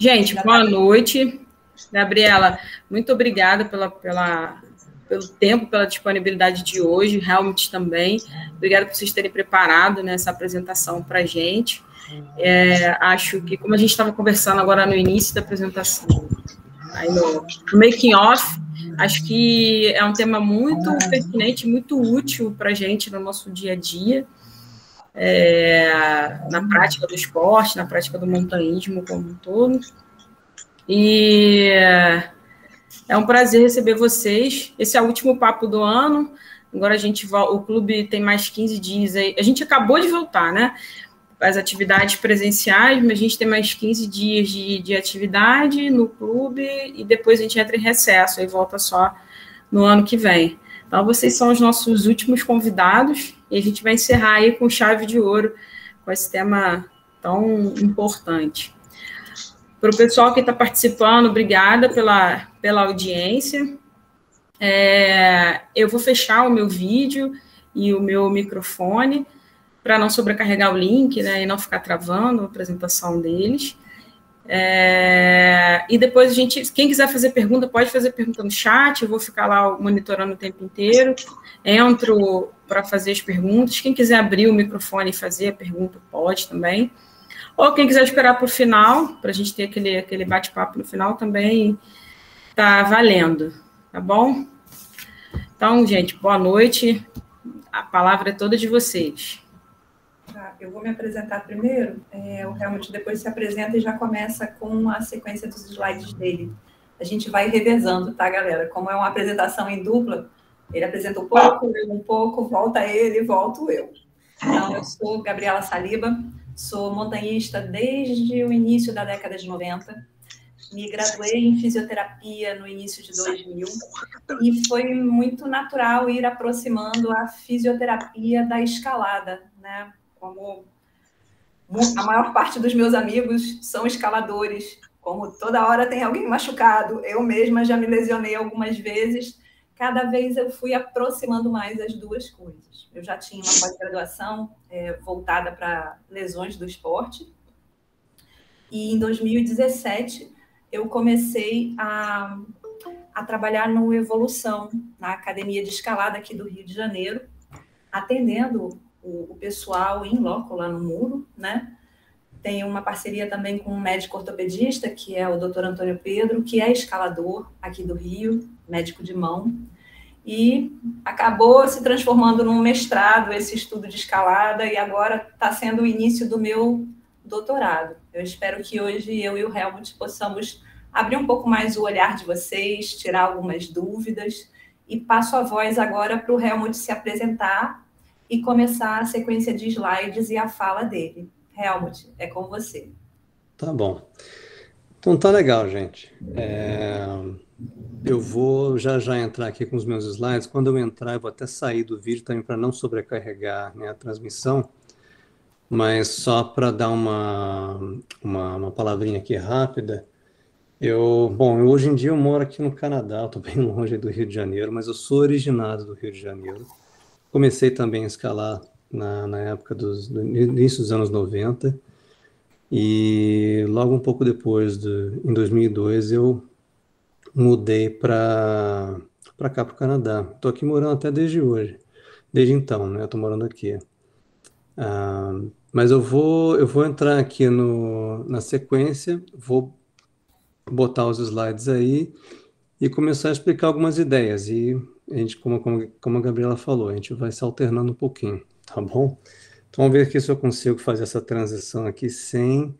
Gente, boa noite. Gabriela, muito obrigada pelo tempo, pela disponibilidade de hoje, Helmut também. Obrigada por vocês terem preparado, né, essa apresentação para a gente. Acho que, como a gente estava conversando agora no início da apresentação, aí no making off, acho que é um tema muito pertinente, muito útil para a gente no nosso dia a dia, na prática do esporte, na prática do montanhismo como um todo. E é um prazer receber vocês. Esse é o último papo do ano. Agora o clube tem mais 15 dias aí. A gente acabou de voltar, né? As atividades presenciais, mas a gente tem mais 15 dias de atividade no clube e depois a gente entra em recesso, aí volta só no ano que vem. Então, vocês são os nossos últimos convidados e a gente vai encerrar aí com chave de ouro, com esse tema tão importante. Para o pessoal que está participando, obrigada pela audiência. Eu vou fechar o meu vídeo e o meu microfone para não sobrecarregar o link, né, e não ficar travando a apresentação deles. E depois quem quiser fazer pergunta, pode fazer pergunta no chat, eu vou ficar lá monitorando o tempo inteiro. Entro para fazer as perguntas. Quem quiser abrir o microfone e fazer a pergunta, pode também. Ou quem quiser esperar para o final, para a gente ter aquele bate-papo no final, também está valendo, tá bom? Então, gente, boa noite. A palavra é toda de vocês. Eu vou me apresentar primeiro. O Helmut depois se apresenta e já começa com a sequência dos slides dele. A gente vai revezando, tá, galera? Como é uma apresentação em dupla, ele apresenta um pouco, eu um pouco, volta ele, volto eu. Então, eu sou Gabriela Saliba, sou montanhista desde o início da década de 90, me graduei em fisioterapia no início de 2000 e foi muito natural ir aproximando a fisioterapia da escalada, né? Como a maior parte dos meus amigos são escaladores, como toda hora tem alguém machucado, eu mesma já me lesionei algumas vezes, cada vez eu fui aproximando mais as duas coisas. Eu já tinha uma pós-graduação voltada para lesões do esporte, e em 2017 eu comecei a trabalhar no Evolução, na Academia de Escalada aqui do Rio de Janeiro, atendendo o pessoal em loco lá no Muro, né? Tem uma parceria também com um médico ortopedista, que é o Dr. Antônio Pedro, que é escalador aqui do Rio, médico de mão, e acabou se transformando num mestrado, esse estudo de escalada, e agora está sendo o início do meu doutorado. Eu espero que hoje eu e o Helmut possamos abrir um pouco mais o olhar de vocês, tirar algumas dúvidas, e passo a voz agora para o Helmut se apresentar e começar a sequência de slides e a fala dele. Helmut, é com você. Tá bom. Então tá legal, gente. Eu vou já entrar aqui com os meus slides. Quando eu entrar, eu vou até sair do vídeo também para não sobrecarregar, né, a transmissão, mas só para dar uma palavrinha aqui rápida. Hoje em dia eu moro aqui no Canadá, estou bem longe do Rio de Janeiro, mas eu sou originado do Rio de Janeiro. Comecei também a escalar na época do início dos anos 90, e logo um pouco depois, em 2002, eu mudei para cá, para o Canadá. Estou aqui morando até desde hoje, desde então, né? Estou morando aqui. Mas eu vou entrar aqui na sequência, vou botar os slides aí e começar a explicar algumas ideias. E a gente, como a Gabriela falou, a gente vai se alternando um pouquinho, tá bom? Então vamos ver aqui se eu consigo fazer essa transição aqui sem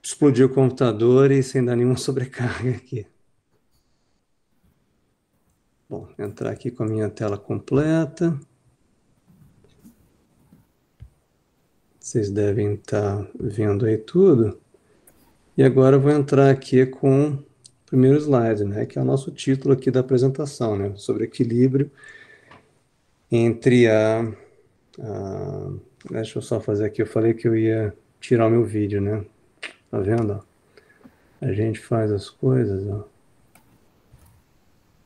explodir o computador e sem dar nenhuma sobrecarga aqui. Bom, entrar aqui com a minha tela completa. Vocês devem estar vendo aí tudo. E agora eu vou entrar aqui com o primeiro slide, né, que é o nosso título aqui da apresentação, né, sobre equilíbrio entre deixa eu só fazer aqui, eu falei que eu ia tirar o meu vídeo, né? Tá vendo? A gente faz as coisas, ó.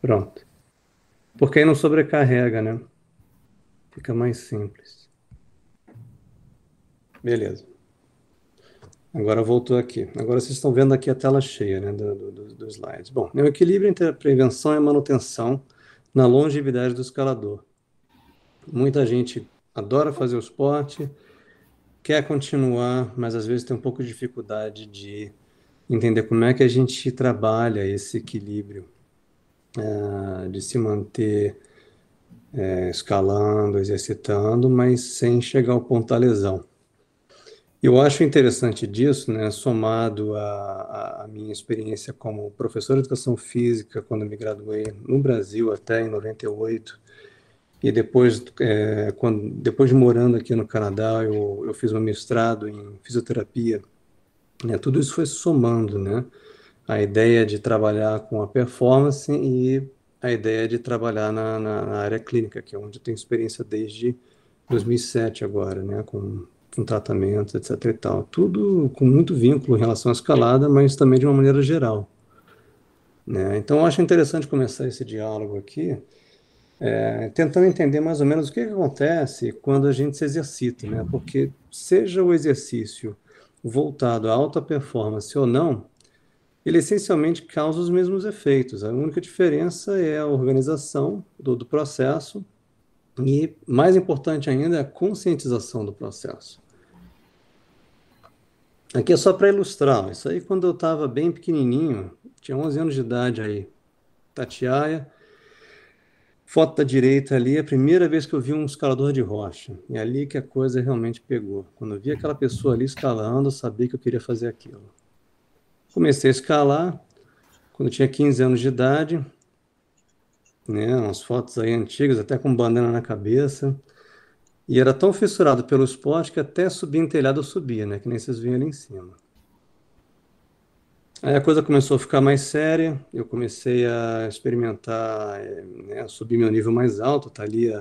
Pronto. Porque aí não sobrecarrega, né? Fica mais simples. Beleza. Agora voltou aqui. Agora vocês estão vendo aqui a tela cheia, né, do slide. Bom, é o equilíbrio entre a prevenção e a manutenção na longevidade do escalador. Muita gente adora fazer o esporte, quer continuar, mas às vezes tem um pouco de dificuldade de entender como é que a gente trabalha esse equilíbrio, de se manter escalando, exercitando, mas sem chegar ao ponto da lesão. Eu acho interessante disso, né, somado à minha experiência como professor de educação física, quando eu me graduei no Brasil até em 98, e depois, depois de morando aqui no Canadá, eu fiz um mestrado em fisioterapia, né, tudo isso foi somando, né, a ideia de trabalhar com a performance e a ideia de trabalhar na área clínica, que é onde eu tenho experiência desde 2007 agora, né, com tratamentos, etc e tal. Tudo com muito vínculo em relação à escalada, mas também de uma maneira geral, né? Então, eu acho interessante começar esse diálogo aqui, tentando entender mais ou menos o que acontece quando a gente se exercita, né? Porque seja o exercício voltado à alta performance ou não, ele essencialmente causa os mesmos efeitos. A única diferença é a organização do processo e, mais importante ainda, é a conscientização do processo. Aqui é só para ilustrar. Isso aí quando eu estava bem pequenininho, tinha 11 anos de idade aí, Tatiaia. Foto da direita ali, é a primeira vez que eu vi um escalador de rocha. E é ali que a coisa realmente pegou. Quando eu vi aquela pessoa ali escalando, eu sabia que eu queria fazer aquilo. Comecei a escalar quando eu tinha 15 anos de idade, né, umas fotos aí antigas, até com bandana na cabeça. E era tão fissurado pelo esporte que até subir em telhado eu subia, né, que nem vocês viram ali em cima. Aí a coisa começou a ficar mais séria, eu comecei a experimentar, né, subir meu nível mais alto, tá ali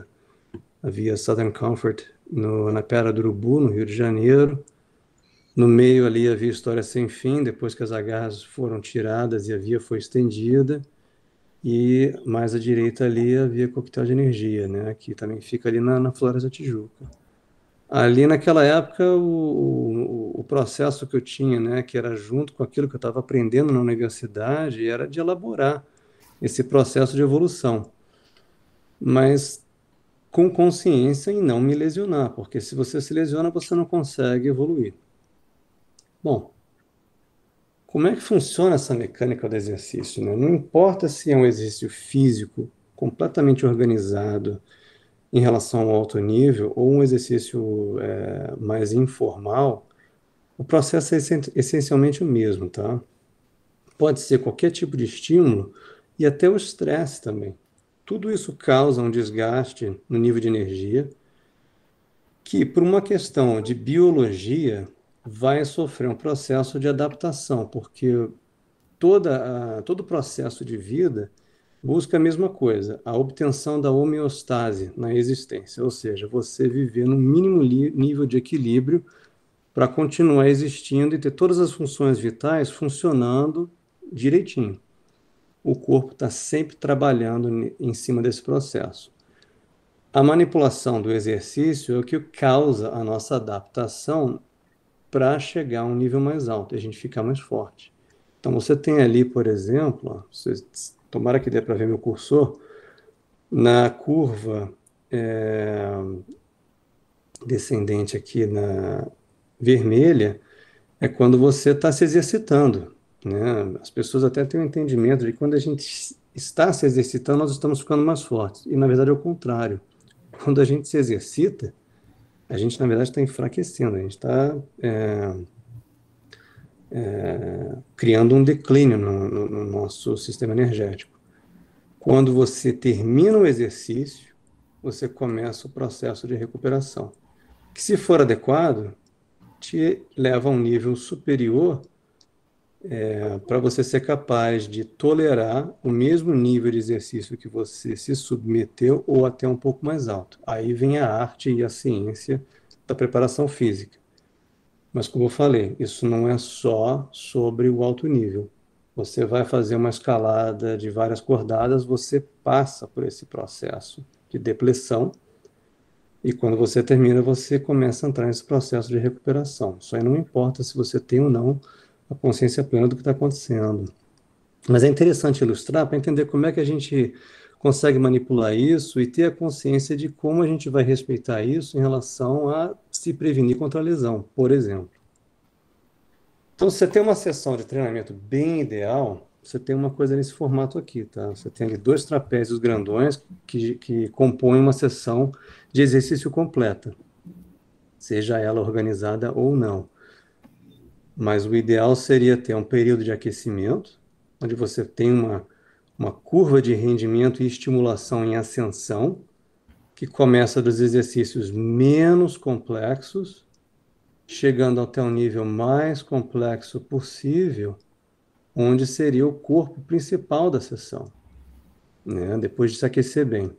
havia Southern Comfort na Pedra do Urubu, no Rio de Janeiro. No meio ali havia História Sem Fim, depois que as agarras foram tiradas e a via foi estendida. E mais à direita ali havia Coquetel de Energia, né, que também fica ali na Floresta da Tijuca. Ali naquela época, o processo que eu tinha, né, que era junto com aquilo que eu estava aprendendo na universidade, era de elaborar esse processo de evolução, mas com consciência em não me lesionar, porque se você se lesiona, você não consegue evoluir. Bom, como é que funciona essa mecânica do exercício, né? Não importa se é um exercício físico completamente organizado, em relação ao alto nível, ou um exercício mais informal, o processo é essencialmente o mesmo, tá? Pode ser qualquer tipo de estímulo e até o estresse também. Tudo isso causa um desgaste no nível de energia que, por uma questão de biologia, vai sofrer um processo de adaptação, porque todo o processo de vida busca a mesma coisa, a obtenção da homeostase na existência, ou seja, você viver no mínimo nível de equilíbrio para continuar existindo e ter todas as funções vitais funcionando direitinho. O corpo está sempre trabalhando em cima desse processo. A manipulação do exercício é o que causa a nossa adaptação para chegar a um nível mais alto e a gente ficar mais forte. Então você tem ali, por exemplo, tomara que dê para ver meu cursor, na curva descendente aqui na vermelha, é quando você está se exercitando, né? As pessoas até têm um entendimento de que quando a gente está se exercitando, nós estamos ficando mais fortes. E, na verdade, é o contrário. Quando a gente se exercita, a gente, na verdade, está enfraquecendo. A gente está criando um declínio no nosso sistema energético. Quando você termina o exercício, você começa o processo de recuperação, que, se for adequado, te leva a um nível superior para você ser capaz de tolerar o mesmo nível de exercício que você se submeteu ou até um pouco mais alto. Aí vem a arte e a ciência da preparação física. Mas, como eu falei, isso não é só sobre o alto nível. Você vai fazer uma escalada de várias cordadas, você passa por esse processo de depressão E quando você termina, você começa a entrar nesse processo de recuperação. Isso aí não importa se você tem ou não a consciência plena do que está acontecendo. Mas é interessante ilustrar para entender como é que a gente consegue manipular isso e ter a consciência de como a gente vai respeitar isso em relação a se prevenir contra a lesão, por exemplo. Então, se você tem uma sessão de treinamento bem ideal, você tem uma coisa nesse formato aqui, tá? Você tem ali 2 trapézios grandões que compõem uma sessão de exercício completa, seja ela organizada ou não. Mas o ideal seria ter um período de aquecimento, onde você tem uma curva de rendimento e estimulação em ascensão, que começa dos exercícios menos complexos, chegando até um nível mais complexo possível, onde seria o corpo principal da sessão, né? Depois de se aquecer bem.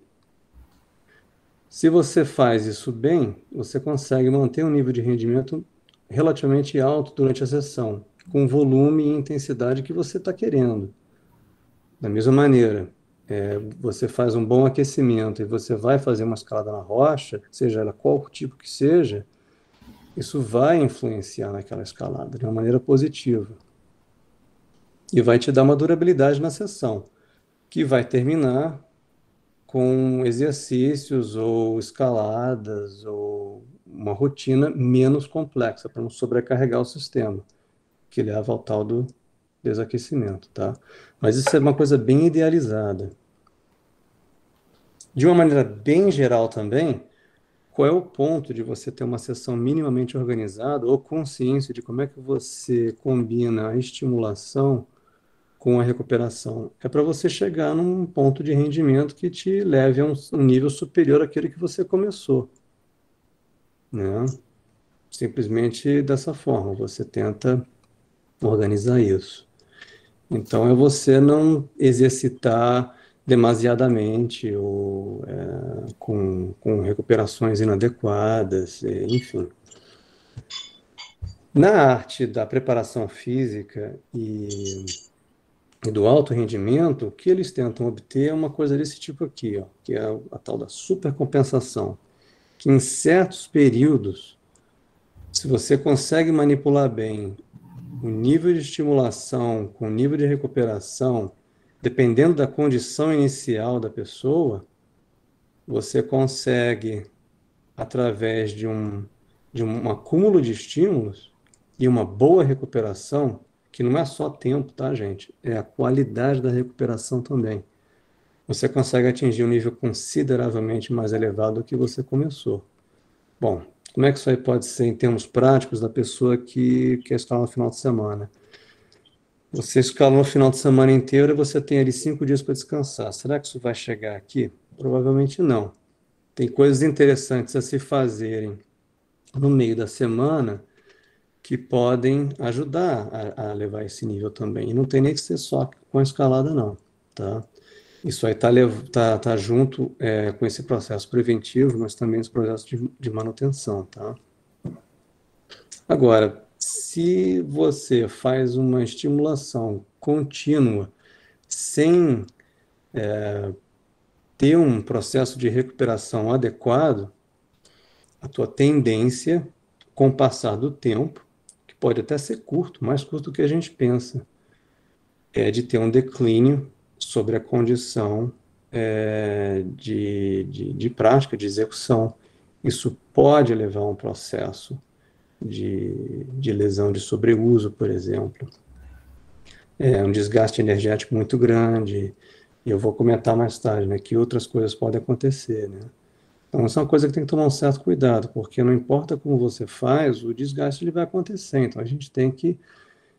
Se você faz isso bem, você consegue manter um nível de rendimento relativamente alto durante a sessão, com o volume e intensidade que você está querendo. Da mesma maneira, você faz um bom aquecimento e você vai fazer uma escalada na rocha, seja ela qual tipo que seja, isso vai influenciar naquela escalada de uma maneira positiva. E vai te dar uma durabilidade na sessão, que vai terminar com exercícios ou escaladas ou uma rotina menos complexa, para não sobrecarregar o sistema, que leva ao tal do desaquecimento, tá? Mas isso é uma coisa bem idealizada. De uma maneira bem geral também, qual é o ponto de você ter uma sessão minimamente organizada ou consciência de como é que você combina a estimulação com a recuperação? É para você chegar num ponto de rendimento que te leve a um nível superior àquele que você começou, né? Simplesmente dessa forma, você tenta organizar isso. Então, é você não exercitar demasiadamente ou com recuperações inadequadas, enfim. Na arte da preparação física e do alto rendimento, o que eles tentam obter é uma coisa desse tipo aqui, ó, que é a tal da supercompensação, que em certos períodos, se você consegue manipular bem o nível de estimulação com o nível de recuperação, dependendo da condição inicial da pessoa, você consegue, através de um acúmulo de estímulos e uma boa recuperação, que não é só tempo, tá, gente? É a qualidade da recuperação também. Você consegue atingir um nível consideravelmente mais elevado do que você começou. Bom, como é que isso aí pode ser em termos práticos da pessoa que quer escalar no final de semana? Você escala no final de semana inteiro e você tem ali 5 dias para descansar. Será que isso vai chegar aqui? Provavelmente não. Tem coisas interessantes a se fazerem no meio da semana que podem ajudar a levar esse nível também. E não tem nem que ser só com a escalada, não, tá? Isso aí tá junto com esse processo preventivo, mas também esse processo de manutenção, tá? Agora, se você faz uma estimulação contínua sem ter um processo de recuperação adequado, a tua tendência, com o passar do tempo, que pode até ser curto, mais curto do que a gente pensa, é de ter um declínio sobre a condição de prática, de execução. Isso pode levar a um processo de lesão de sobreuso, por exemplo. Um desgaste energético muito grande. E eu vou comentar mais tarde, né, que outras coisas podem acontecer, né? Então, isso é uma coisa que tem que tomar um certo cuidado, porque não importa como você faz, o desgaste ele vai acontecer. Então, a gente tem que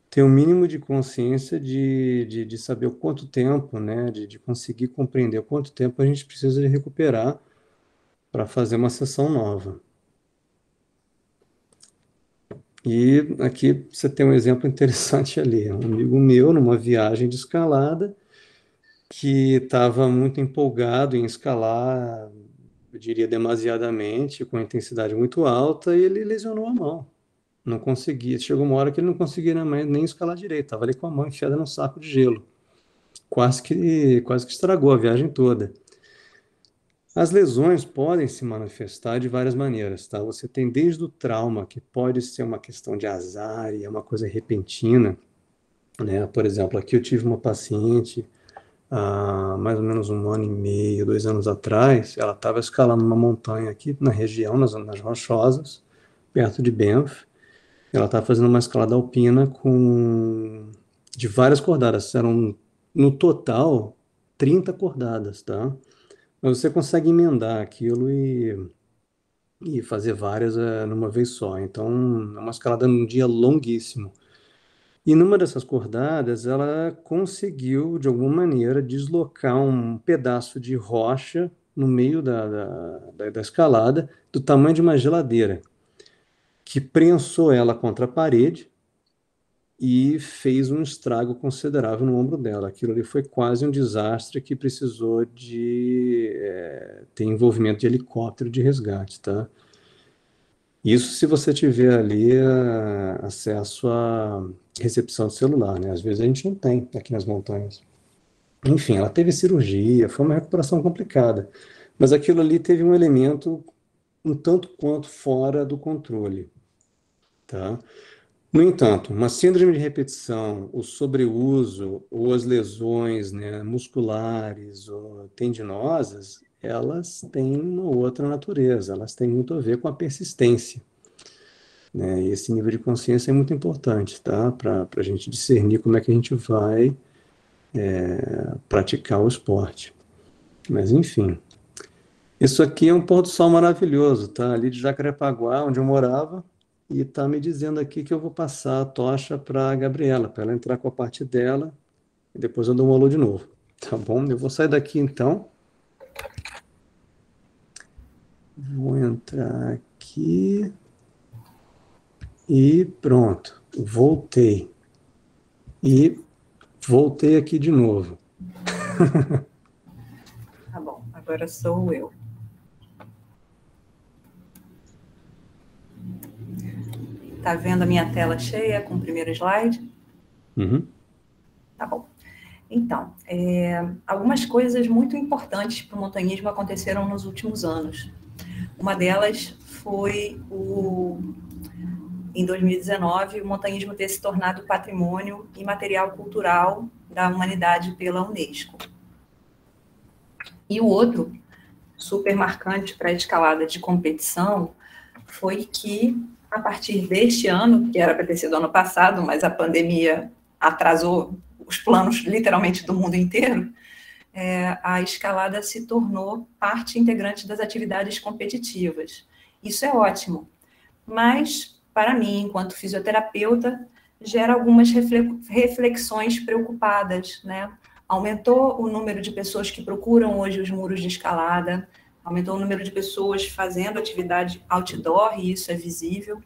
ter um mínimo de consciência de saber o quanto tempo, né, de conseguir compreender o quanto tempo a gente precisa de recuperar para fazer uma sessão nova. E aqui você tem um exemplo interessante ali. Um amigo meu, numa viagem de escalada, que estava muito empolgado em escalar, eu diria demasiadamente, com intensidade muito alta, e ele lesionou a mão. Não conseguia. Chegou uma hora que ele não conseguia nem escalar direito. Estava ali com a mão enfiada num saco de gelo. Quase que estragou a viagem toda. As lesões podem se manifestar de várias maneiras, tá? Você tem desde o trauma, que pode ser uma questão de azar e é uma coisa repentina, né? Por exemplo, aqui eu tive uma paciente há mais ou menos 1 ano e meio, 2 anos atrás. Ela estava escalando uma montanha aqui na região, nas Rochosas, perto de Banff. Ela estava fazendo uma escalada alpina de várias cordadas. Eram, no total, 30 cordadas, tá? Mas você consegue emendar aquilo e fazer várias numa vez só. Então, é uma escalada num dia longuíssimo. E numa dessas cordadas, ela conseguiu, de alguma maneira, deslocar um pedaço de rocha no meio da escalada, do tamanho de uma geladeira, que prensou ela contra a parede e fez um estrago considerável no ombro dela. Aquilo ali foi quase um desastre que precisou de ter envolvimento de helicóptero de resgate, tá? Isso se você tiver ali acesso à recepção de celular, né? Às vezes a gente não tem aqui nas montanhas. Enfim, ela teve cirurgia, foi uma recuperação complicada, mas aquilo ali teve um elemento um tanto quanto fora do controle, tá? No entanto, uma síndrome de repetição, o sobreuso ou as lesões, né, musculares ou tendinosas, elas têm uma outra natureza, elas têm muito a ver com a persistência, né? E esse nível de consciência é muito importante, tá? Para a gente discernir como é que a gente vai praticar o esporte. Mas, enfim, isso aqui é um pôr do sol maravilhoso, tá? Ali de Jacarepaguá, onde eu morava, e tá me dizendo aqui que eu vou passar a tocha para a Gabriela, para ela entrar com a parte dela, e depois eu dou um alô de novo, tá bom? Eu vou sair daqui então, vou entrar aqui e pronto, voltei. E voltei aqui de novo. Tá bom, agora sou eu. Tá vendo a minha tela cheia com o primeiro slide? Uhum. Tá bom. Então, algumas coisas muito importantes para o montanhismo aconteceram nos últimos anos. Uma delas foi, em 2019, o montanhismo ter se tornado patrimônio imaterial cultural da humanidade pela Unesco. E o outro, super marcante para a escalada de competição, foi que, a partir deste ano, que era para ter sido ano passado, mas a pandemia atrasou os planos, literalmente, do mundo inteiro, a escalada se tornou parte integrante das atividades competitivas. Isso é ótimo, mas, para mim, enquanto fisioterapeuta, gera algumas reflexões preocupadas, né? Aumentou o número de pessoas que procuram hoje os muros de escalada, aumentou o número de pessoas fazendo atividade outdoor, e isso é visível,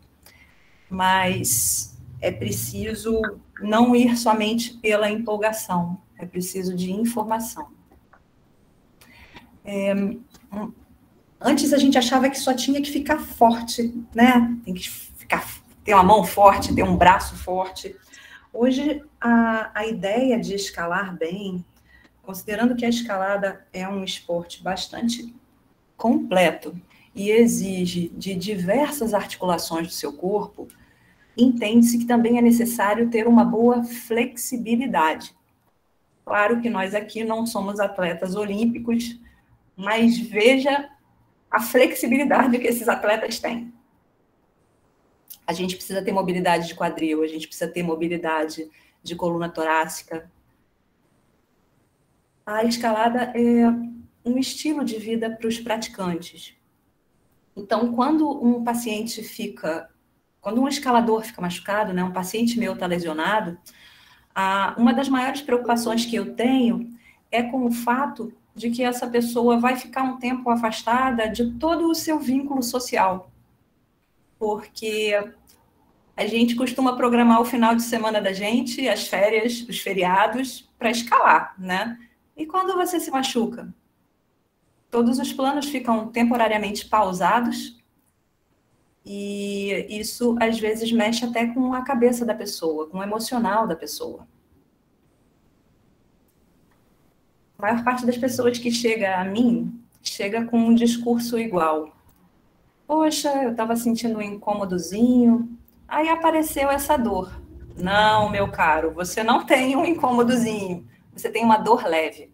mas é preciso não ir somente pela empolgação, é preciso de informação. Antes a gente achava que só tinha que ficar forte, né? Tem que ter uma mão forte, ter um braço forte. Hoje, a ideia de escalar bem, considerando que a escalada é um esporte bastante completo e exige de diversas articulações do seu corpo, entende-se que também é necessário ter uma boa flexibilidade. Claro que nós aqui não somos atletas olímpicos, mas veja a flexibilidade que esses atletas têm. A gente precisa ter mobilidade de quadril, a gente precisa ter mobilidade de coluna torácica. A escalada é um estilo de vida para os praticantes. Então, quando um escalador fica machucado, né, um paciente meu está lesionado, uma das maiores preocupações que eu tenho é com o fato de que essa pessoa vai ficar um tempo afastada de todo o seu vínculo social. Porque a gente costuma programar o final de semana da gente, as férias, os feriados, para escalar, né? E quando você se machuca? Todos os planos ficam temporariamente pausados e isso, às vezes, mexe até com a cabeça da pessoa, com o emocional da pessoa. A maior parte das pessoas que chega a mim chega com um discurso igual. Poxa, eu estava sentindo um incômodozinho, aí apareceu essa dor. Não, meu caro, você não tem um incômodozinho, você tem uma dor leve.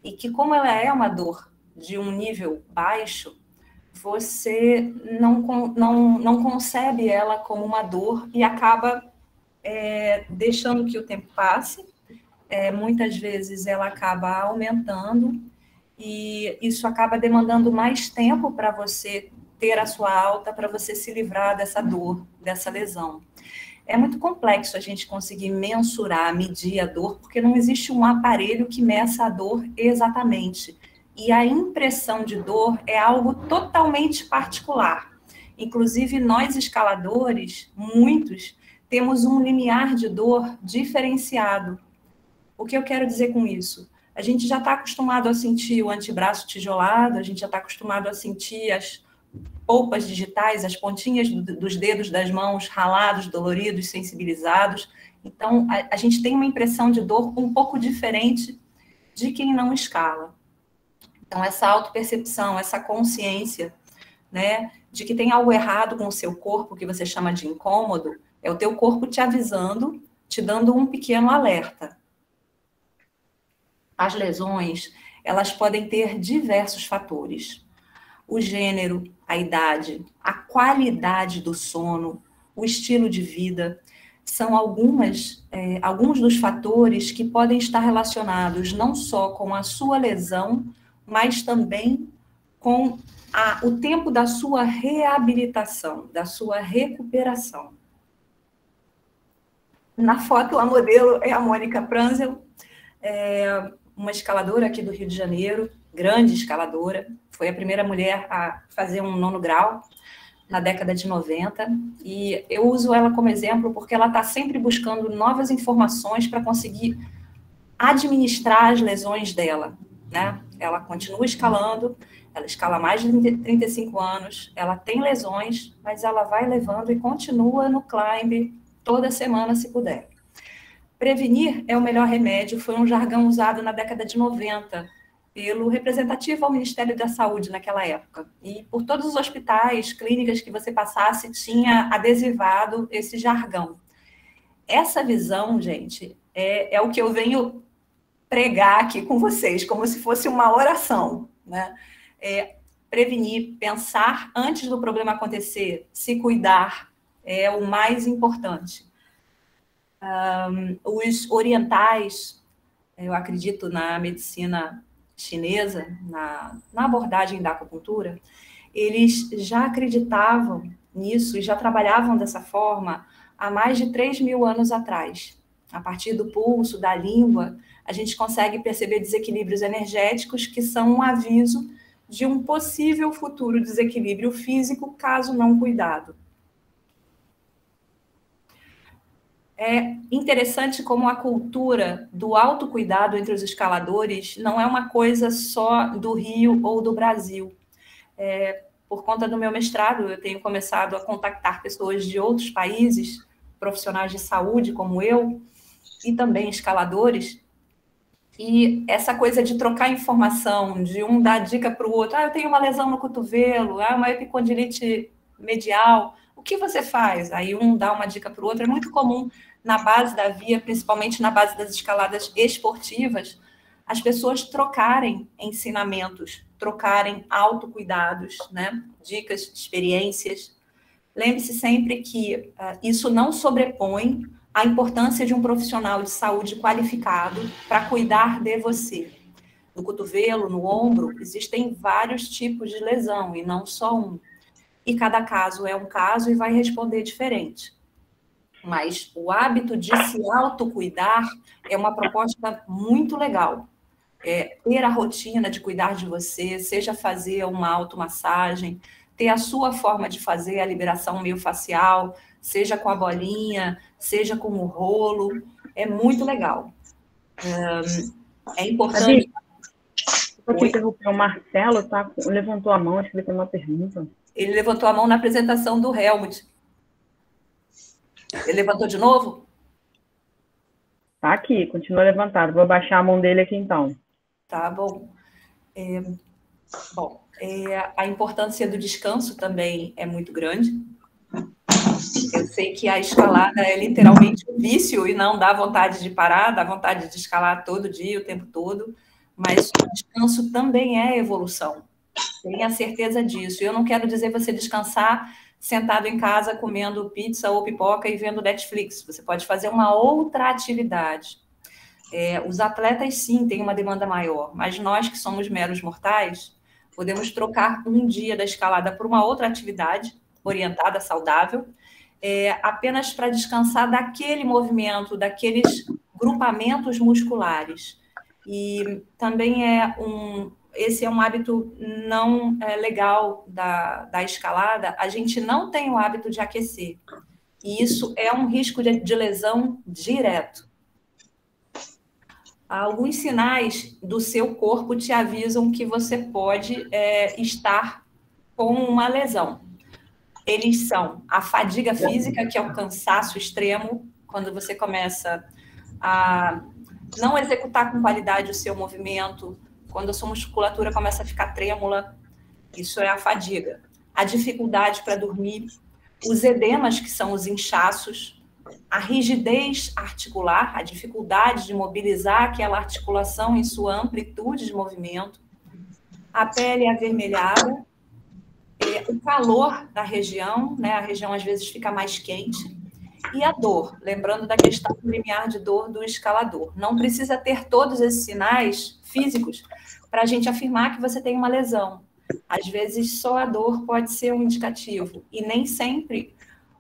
E que como ela é uma dor de um nível baixo, você não concebe ela como uma dor e acaba deixando que o tempo passe. Muitas vezes ela acaba aumentando e isso acaba demandando mais tempo para você ter a sua alta, para você se livrar dessa dor, dessa lesão. É muito complexo a gente conseguir mensurar, medir a dor, porque não existe um aparelho que meça a dor exatamente. E a impressão de dor é algo totalmente particular. Inclusive, nós escaladores, muitos, temos um limiar de dor diferenciado. O que eu quero dizer com isso? A gente já está acostumado a sentir o antebraço tijolado, a gente já está acostumado a sentir as polpas digitais, as pontinhas dos dedos das mãos ralados, doloridos, sensibilizados. Então, a gente tem uma impressão de dor um pouco diferente de quem não escala. Então, essa autopercepção, essa consciência, né, de que tem algo errado com o seu corpo, que você chama de incômodo, é o teu corpo te avisando, te dando um pequeno alerta. As lesões, elas podem ter diversos fatores. O gênero, a idade, a qualidade do sono, o estilo de vida, são alguns dos fatores que podem estar relacionados não só com a sua lesão, mas também com o tempo da sua reabilitação, da sua recuperação. Na foto, a modelo é a Mônica Pranzel, uma escaladora aqui do Rio de Janeiro, grande escaladora, foi a primeira mulher a fazer um 9º grau na década de 90, e eu uso ela como exemplo porque ela está sempre buscando novas informações para conseguir administrar as lesões dela, né? Ela continua escalando, ela escala há mais de 35 anos, ela tem lesões, mas ela vai levando e continua no climb toda semana, se puder. Prevenir é o melhor remédio, foi um jargão usado na década de 90, pelo representativo ao Ministério da Saúde naquela época. E por todos os hospitais, clínicas que você passasse, tinha adesivado esse jargão. Essa visão, gente, é o que eu venho pregar aqui com vocês, como se fosse uma oração, né? Prevenir, pensar antes do problema acontecer, se cuidar, é o mais importante. Os orientais, eu acredito na medicina chinesa, na abordagem da acupuntura, eles já acreditavam nisso e já trabalhavam dessa forma há mais de 3.000 anos atrás. A partir do pulso, da língua, a gente consegue perceber desequilíbrios energéticos que são um aviso de um possível futuro desequilíbrio físico, caso não cuidado. É interessante como a cultura do autocuidado entre os escaladores não é uma coisa só do Rio ou do Brasil. Por conta do meu mestrado, eu tenho começado a contactar pessoas de outros países, profissionais de saúde como eu, e também escaladores. E essa coisa de trocar informação, de um dar dica para o outro, eu tenho uma lesão no cotovelo, uma epicondilite medial, o que você faz? Aí um dá uma dica para o outro, é muito comum na base da via, principalmente na base das escaladas esportivas, as pessoas trocarem ensinamentos, trocarem autocuidados, né? Dicas, experiências. Lembre-se sempre que isso não sobrepõe a importância de um profissional de saúde qualificado para cuidar de você. No cotovelo, no ombro, existem vários tipos de lesão e não só um. E cada caso é um caso e vai responder diferente. Mas o hábito de se autocuidar é uma proposta muito legal. Ter a rotina de cuidar de você, seja fazer uma automassagem, ter a sua forma de fazer a liberação miofascial, seja com a bolinha, seja com o rolo, é muito legal. É importante... Vou interromper, o Marcelo levantou a mão, acho que ele tem uma pergunta. Ele levantou a mão na apresentação do Helmut. Ele levantou de novo? Tá aqui, continua levantado. Vou baixar a mão dele aqui, então. Tá bom. Bom, a importância do descanso também é muito grande. Eu sei que a escalada é literalmente um vício e não dá vontade de parar, dá vontade de escalar todo dia, o tempo todo, mas o descanso também é evolução. Tenha certeza disso. Eu não quero dizer você descansar sentado em casa comendo pizza ou pipoca e vendo Netflix. Você pode fazer uma outra atividade. Os atletas, sim, têm uma demanda maior, mas nós que somos meros mortais, podemos trocar um dia da escalada por uma outra atividade orientada, saudável, apenas para descansar daquele movimento, daqueles grupamentos musculares. E também esse é um hábito não legal da escalada, a gente não tem o hábito de aquecer. E isso é um risco de lesão direto. Alguns sinais do seu corpo te avisam que você pode estar com uma lesão. Eles são a fadiga física, que é o cansaço extremo, quando você começa a não executar com qualidade o seu movimento, quando a sua musculatura começa a ficar trêmula, isso é a fadiga. A dificuldade para dormir, os edemas, que são os inchaços, a rigidez articular, a dificuldade de mobilizar aquela articulação em sua amplitude de movimento, a pele avermelhada, o calor da região, né? A região às vezes fica mais quente, e a dor, lembrando da questão do limiar de dor do escalador. Não precisa ter todos esses sinais físicos para a gente afirmar que você tem uma lesão. Às vezes só a dor pode ser um indicativo, e nem sempre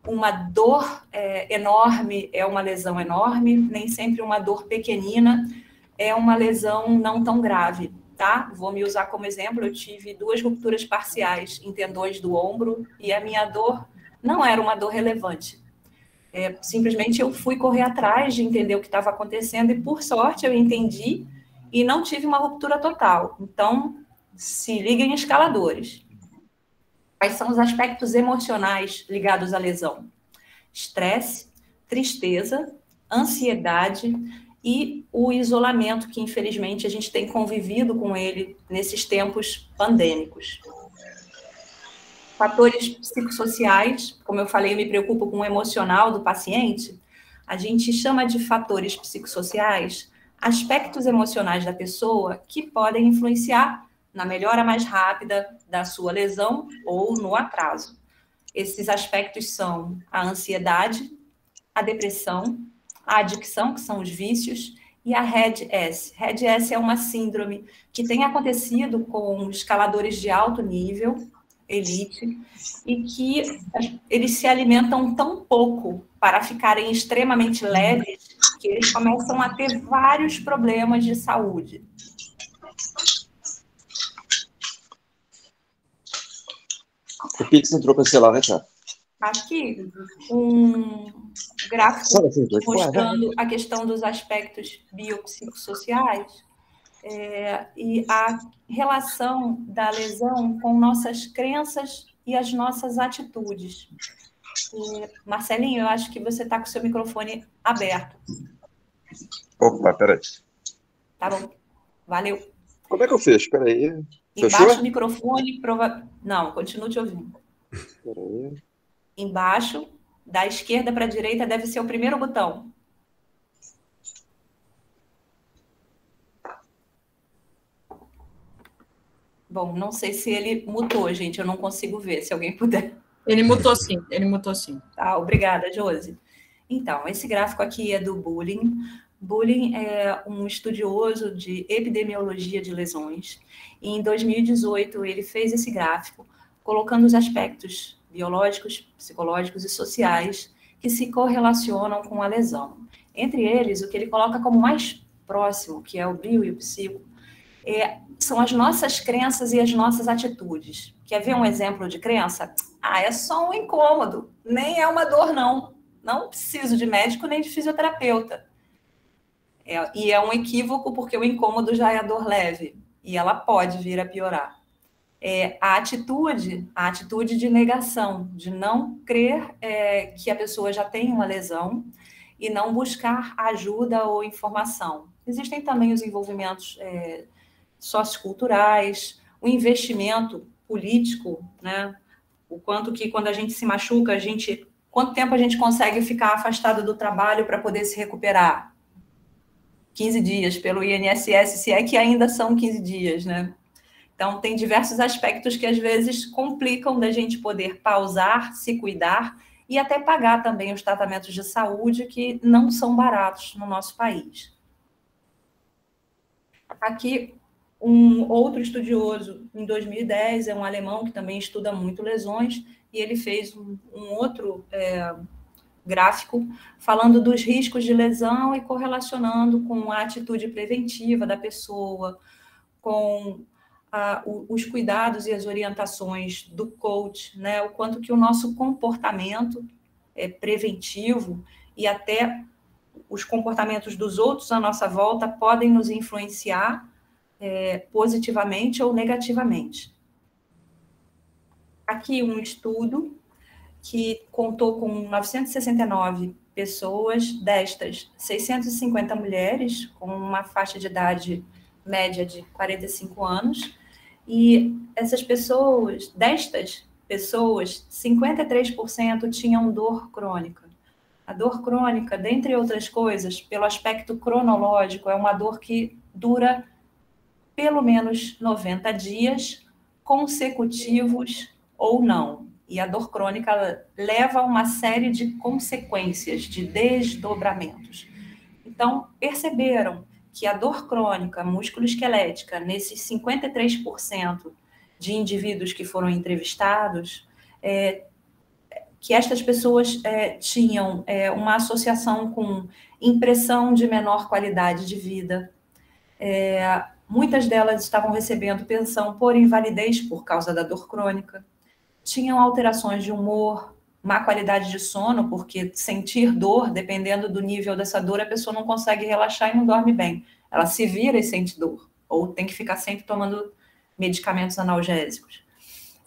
uma dor enorme é uma lesão enorme, nem sempre uma dor pequenina é uma lesão não tão grave, tá? Vou me usar como exemplo, eu tive 2 rupturas parciais em tendões do ombro e a minha dor não era uma dor relevante. Simplesmente eu fui correr atrás de entender o que estava acontecendo e, por sorte, eu entendi e não tive uma ruptura total. Então, se liguem escaladores. Quais são os aspectos emocionais ligados à lesão? Estresse, tristeza, ansiedade e o isolamento, que infelizmente a gente tem convivido com ele nesses tempos pandêmicos. Fatores psicossociais, como eu falei, eu me preocupo com o emocional do paciente, a gente chama de fatores psicossociais aspectos emocionais da pessoa que podem influenciar na melhora mais rápida da sua lesão ou no atraso. Esses aspectos são a ansiedade, a depressão, a adicção, que são os vícios, e a RED-S. RED-S é uma síndrome que tem acontecido com escaladores de alto nível, elite, e que eles se alimentam tão pouco para ficarem extremamente leves que eles começam a ter vários problemas de saúde. O Pix entrou para esse lá, né, Tiago? Aqui, um gráfico mostrando a questão dos aspectos biopsicossociais e a relação da lesão com nossas crenças e as nossas atitudes. Marcelinho, eu acho que você está com o seu microfone aberto. Opa, peraí. Tá bom, valeu. Como é que eu fecho? Espera aí. Embaixo do microfone, não, continuo te ouvindo. Peraí. Embaixo, da esquerda para a direita, deve ser o primeiro botão. Bom, não sei se ele mutou, gente, eu não consigo ver, se alguém puder. Ele mutou sim, ele mutou sim. Tá, obrigada, Josi. Então, esse gráfico aqui é do Bulling. Bulling é um estudioso de epidemiologia de lesões. E em 2018, ele fez esse gráfico, colocando os aspectos biológicos, psicológicos e sociais que se correlacionam com a lesão. Entre eles, o que ele coloca como mais próximo, que é o bio e o psico, são as nossas crenças e as nossas atitudes. Quer ver um exemplo de crença? É só um incômodo, nem é uma dor, não. Não preciso de médico nem de fisioterapeuta. E é um equívoco porque o incômodo já é a dor leve e ela pode vir a piorar. A atitude de negação, de não crer que a pessoa já tem uma lesão e não buscar ajuda ou informação. Existem também os envolvimentos socioculturais, o investimento político, né? O quanto que quando a gente se machuca, quanto tempo a gente consegue ficar afastado do trabalho para poder se recuperar? 15 dias pelo INSS, se é que ainda são 15 dias, né? Então, tem diversos aspectos que às vezes complicam da gente poder pausar, se cuidar e até pagar também os tratamentos de saúde que não são baratos no nosso país. Aqui, um outro estudioso, em 2010, é um alemão que também estuda muito lesões, e ele fez um outro gráfico falando dos riscos de lesão e correlacionando com a atitude preventiva da pessoa, com os cuidados e as orientações do coach, né? O quanto que o nosso comportamento preventivo e até os comportamentos dos outros à nossa volta podem nos influenciar positivamente ou negativamente. Aqui um estudo que contou com 969 pessoas, destas 650 mulheres, com uma faixa de idade média de 45 anos, e essas pessoas, destas pessoas, 53% tinham dor crônica. A dor crônica, dentre outras coisas, pelo aspecto cronológico, é uma dor que dura pelo menos 90 dias consecutivos ou não. E a dor crônica leva a uma série de consequências, de desdobramentos. Então, perceberam que a dor crônica musculoesquelética, nesses 53% de indivíduos que foram entrevistados, que estas pessoas tinham uma associação com impressão de menor qualidade de vida. Muitas delas estavam recebendo pensão por invalidez por causa da dor crônica. Tinham alterações de humor, má qualidade de sono, porque sentir dor, dependendo do nível dessa dor, a pessoa não consegue relaxar e não dorme bem. Ela se vira e sente dor, ou tem que ficar sempre tomando medicamentos analgésicos.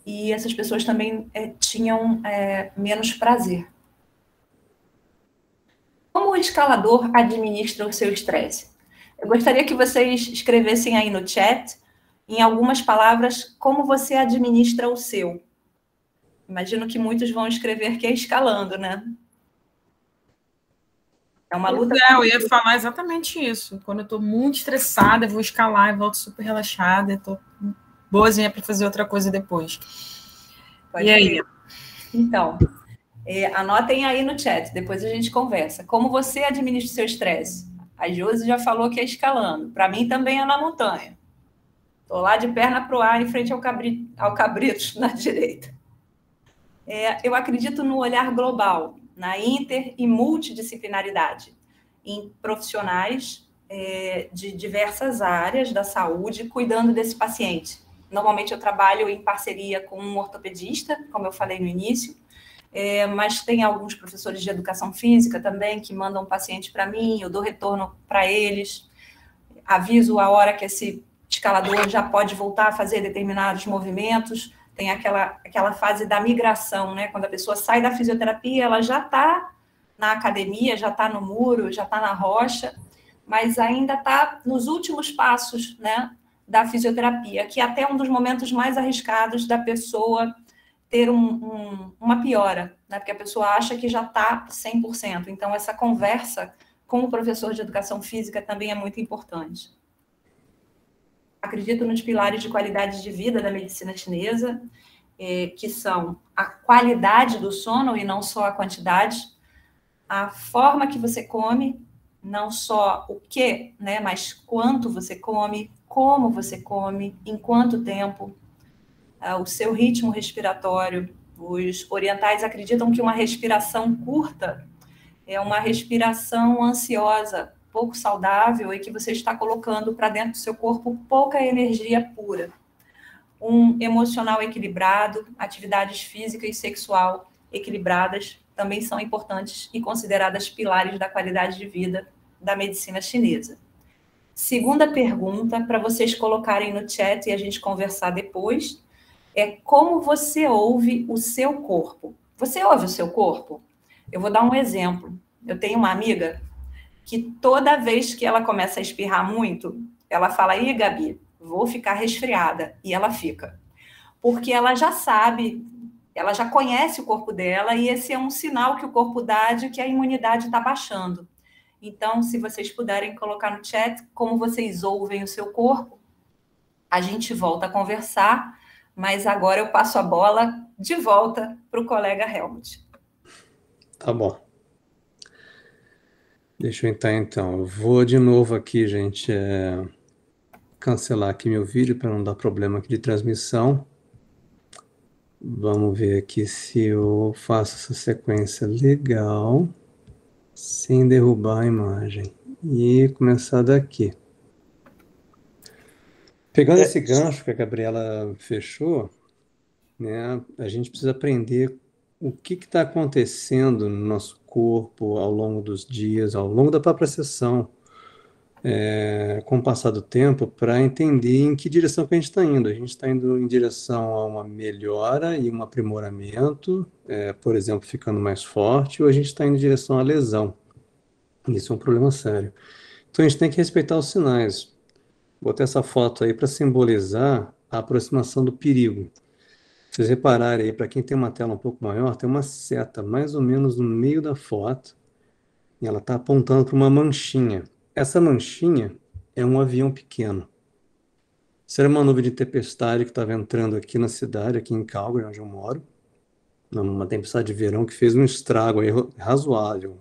E essas pessoas também tinham menos prazer. Como o escalador administra o seu estresse? Eu gostaria que vocês escrevessem aí no chat, em algumas palavras, como você administra o seu. Imagino que muitos vão escrever que é escalando, né? É uma luta. Eu ia falar exatamente isso. Quando eu estou muito estressada, eu vou escalar e volto super relaxada, estou boazinha para fazer outra coisa depois. Pode e aí? Então, anotem aí no chat, depois a gente conversa. Como você administra o seu estresse? A Josi já falou que é escalando. Para mim também é na montanha. Estou lá de perna para o ar, em frente ao cabrito na direita. Eu acredito no olhar global, na inter e multidisciplinaridade, em profissionais de diversas áreas da saúde, cuidando desse paciente. Normalmente eu trabalho em parceria com um ortopedista, como eu falei no início, mas tem alguns professores de educação física também que mandam paciente para mim, eu dou retorno para eles, aviso a hora que esse escalador já pode voltar a fazer determinados movimentos. Tem aquela fase da migração, né? Quando a pessoa sai da fisioterapia, ela já está na academia, já está no muro, já está na rocha, mas ainda está nos últimos passos, né, da fisioterapia, que é até um dos momentos mais arriscados da pessoa ter uma piora, né? Porque a pessoa acha que já está 100%. Então, essa conversa com o professor de educação física também é muito importante. Acredito nos pilares de qualidade de vida da medicina chinesa, que são a qualidade do sono e não só a quantidade, a forma que você come, não só o que, né, mas quanto você come, como você come, em quanto tempo, o seu ritmo respiratório. Os orientais acreditam que uma respiração curta é uma respiração ansiosa, pouco saudável, e que você está colocando para dentro do seu corpo pouca energia pura. Um emocional equilibrado, atividades física e sexual equilibradas também são importantes e consideradas pilares da qualidade de vida da medicina chinesa. Segunda pergunta, para vocês colocarem no chat e a gente conversar depois, é como você ouve o seu corpo. Você ouve o seu corpo? Eu vou dar um exemplo. Eu tenho uma amiga que toda vez que ela começa a espirrar muito, ela fala, ih, Gabi, vou ficar resfriada. E ela fica. Porque ela já sabe, ela já conhece o corpo dela e esse é um sinal que o corpo dá de que a imunidade está baixando. Então, se vocês puderem colocar no chat como vocês ouvem o seu corpo, a gente volta a conversar, mas agora eu passo a bola de volta para o colega Helmut. Tá bom. Deixa eu entrar então. Eu vou de novo aqui, gente, cancelar aqui meu vídeo para não dar problema aqui de transmissão. Vamos ver aqui se eu faço essa sequência legal, sem derrubar a imagem. E começar daqui. Pegando esse gancho que a Gabriela fechou, né, a gente precisa aprender o que está acontecendo no nosso corpo ao longo dos dias, ao longo da própria sessão, com o passar do tempo, para entender em que direção que a gente está indo. A gente está indo em direção a uma melhora e um aprimoramento, por exemplo, ficando mais forte, ou a gente está indo em direção à lesão. Isso é um problema sério. Então a gente tem que respeitar os sinais. Botei essa foto aí para simbolizar a aproximação do perigo. Se vocês repararem aí, para quem tem uma tela um pouco maior, tem uma seta mais ou menos no meio da foto e ela está apontando para uma manchinha. Essa manchinha é um avião pequeno. Isso era uma nuvem de tempestade que estava entrando aqui na cidade, aqui em Calgary, onde eu moro. Uma tempestade de verão que fez um estrago aí razoável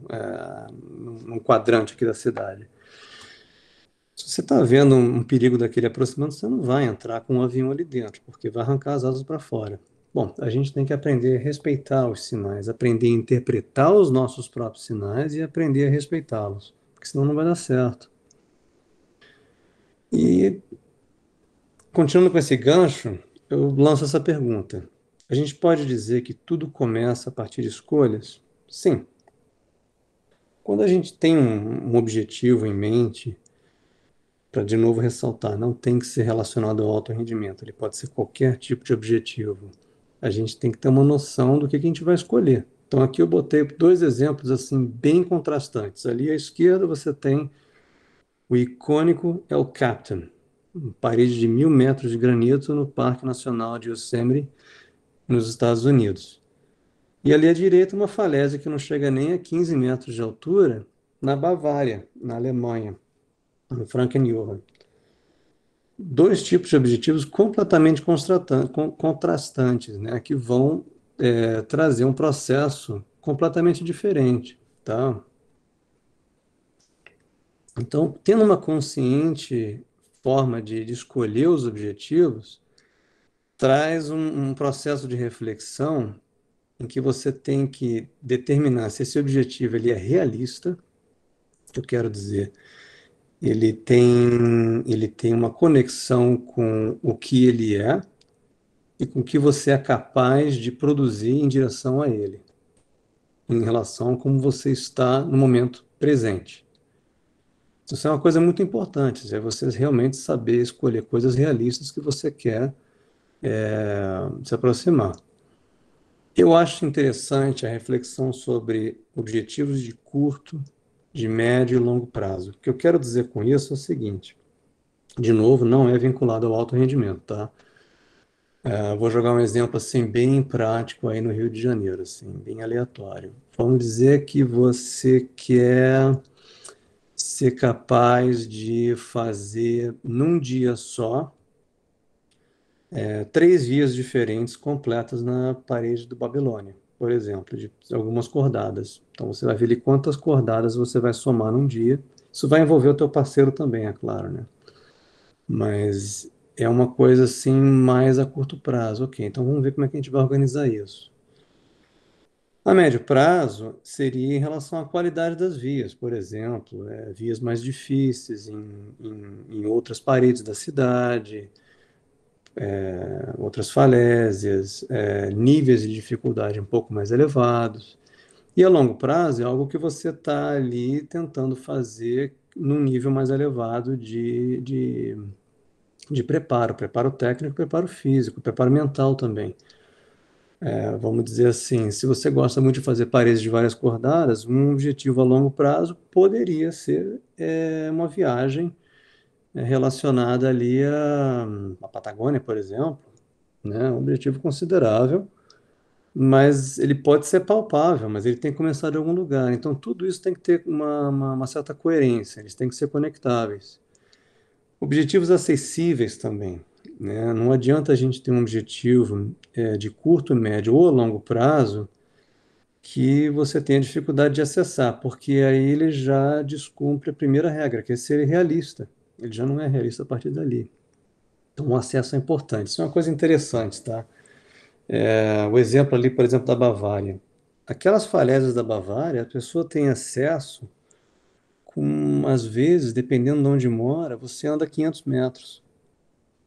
num quadrante aqui da cidade. Se você está vendo um perigo daquele aproximando, você não vai entrar com um avião ali dentro, porque vai arrancar as asas para fora. Bom, a gente tem que aprender a respeitar os sinais, aprender a interpretar os nossos próprios sinais e aprender a respeitá-los, porque senão não vai dar certo. E, continuando com esse gancho, eu lanço essa pergunta. A gente pode dizer que tudo começa a partir de escolhas? Sim. Quando a gente tem um objetivo em mente, para de novo ressaltar, não tem que ser relacionado ao alto rendimento, ele pode ser qualquer tipo de objetivo. A gente tem que ter uma noção do que a gente vai escolher. Então aqui eu botei 2 exemplos assim bem contrastantes. Ali à esquerda você tem o icônico El Capitan, uma parede de 1.000 metros de granito no Parque Nacional de Yosemite, nos Estados Unidos. E ali à direita uma falésia que não chega nem a 15 metros de altura, na Bavária, na Alemanha, no Frankenjohann. 2 tipos de objetivos completamente contrastantes, né, que vão trazer um processo completamente diferente, tá? Então, tendo uma consciente forma de escolher os objetivos, traz um processo de reflexão em que você tem que determinar se esse objetivo ele é realista, eu quero dizer, ele tem uma conexão com o que ele é e com o que você é capaz de produzir em direção a ele, em relação a como você está no momento presente. Isso é uma coisa muito importante, é você realmente saber escolher coisas realistas que você quer se aproximar. Eu acho interessante a reflexão sobre objetivos de curto, de médio e longo prazo. O que eu quero dizer com isso é o seguinte, de novo, não é vinculado ao alto rendimento, tá? Vou jogar um exemplo assim bem prático aí no Rio de Janeiro, assim, bem aleatório. Vamos dizer que você quer ser capaz de fazer num dia só 3 vias diferentes completas na parede do Babilônia, por exemplo, de algumas cordadas. Então você vai ver ali quantas cordadas você vai somar num dia. Isso vai envolver o teu parceiro também, é claro, né? Mas é uma coisa assim mais a curto prazo. Ok, então vamos ver como é que a gente vai organizar isso. A médio prazo seria em relação à qualidade das vias, por exemplo, vias mais difíceis em outras paredes da cidade, outras falésias, níveis de dificuldade um pouco mais elevados. E a longo prazo é algo que você está ali tentando fazer num nível mais elevado de preparo técnico, preparo físico, preparo mental também. Vamos dizer assim, se você gosta muito de fazer paredes de várias cordadas, um objetivo a longo prazo poderia ser uma viagem relacionada ali à Patagônia, por exemplo, né? Um objetivo considerável, mas ele pode ser palpável, mas ele tem que começar de algum lugar. Então, tudo isso tem que ter uma certa coerência, eles têm que ser conectáveis. Objetivos acessíveis também, né? Não adianta a gente ter um objetivo de curto, médio ou longo prazo que você tenha dificuldade de acessar, porque aí ele já descumpre a primeira regra, que é ser realista. Ele já não é realista a partir dali. Então, o acesso é importante. Isso é uma coisa interessante, tá? O exemplo ali, por exemplo, da Bavária. Aquelas falésias da Bavária, a pessoa tem acesso com, às vezes, dependendo de onde mora, você anda 500 metros,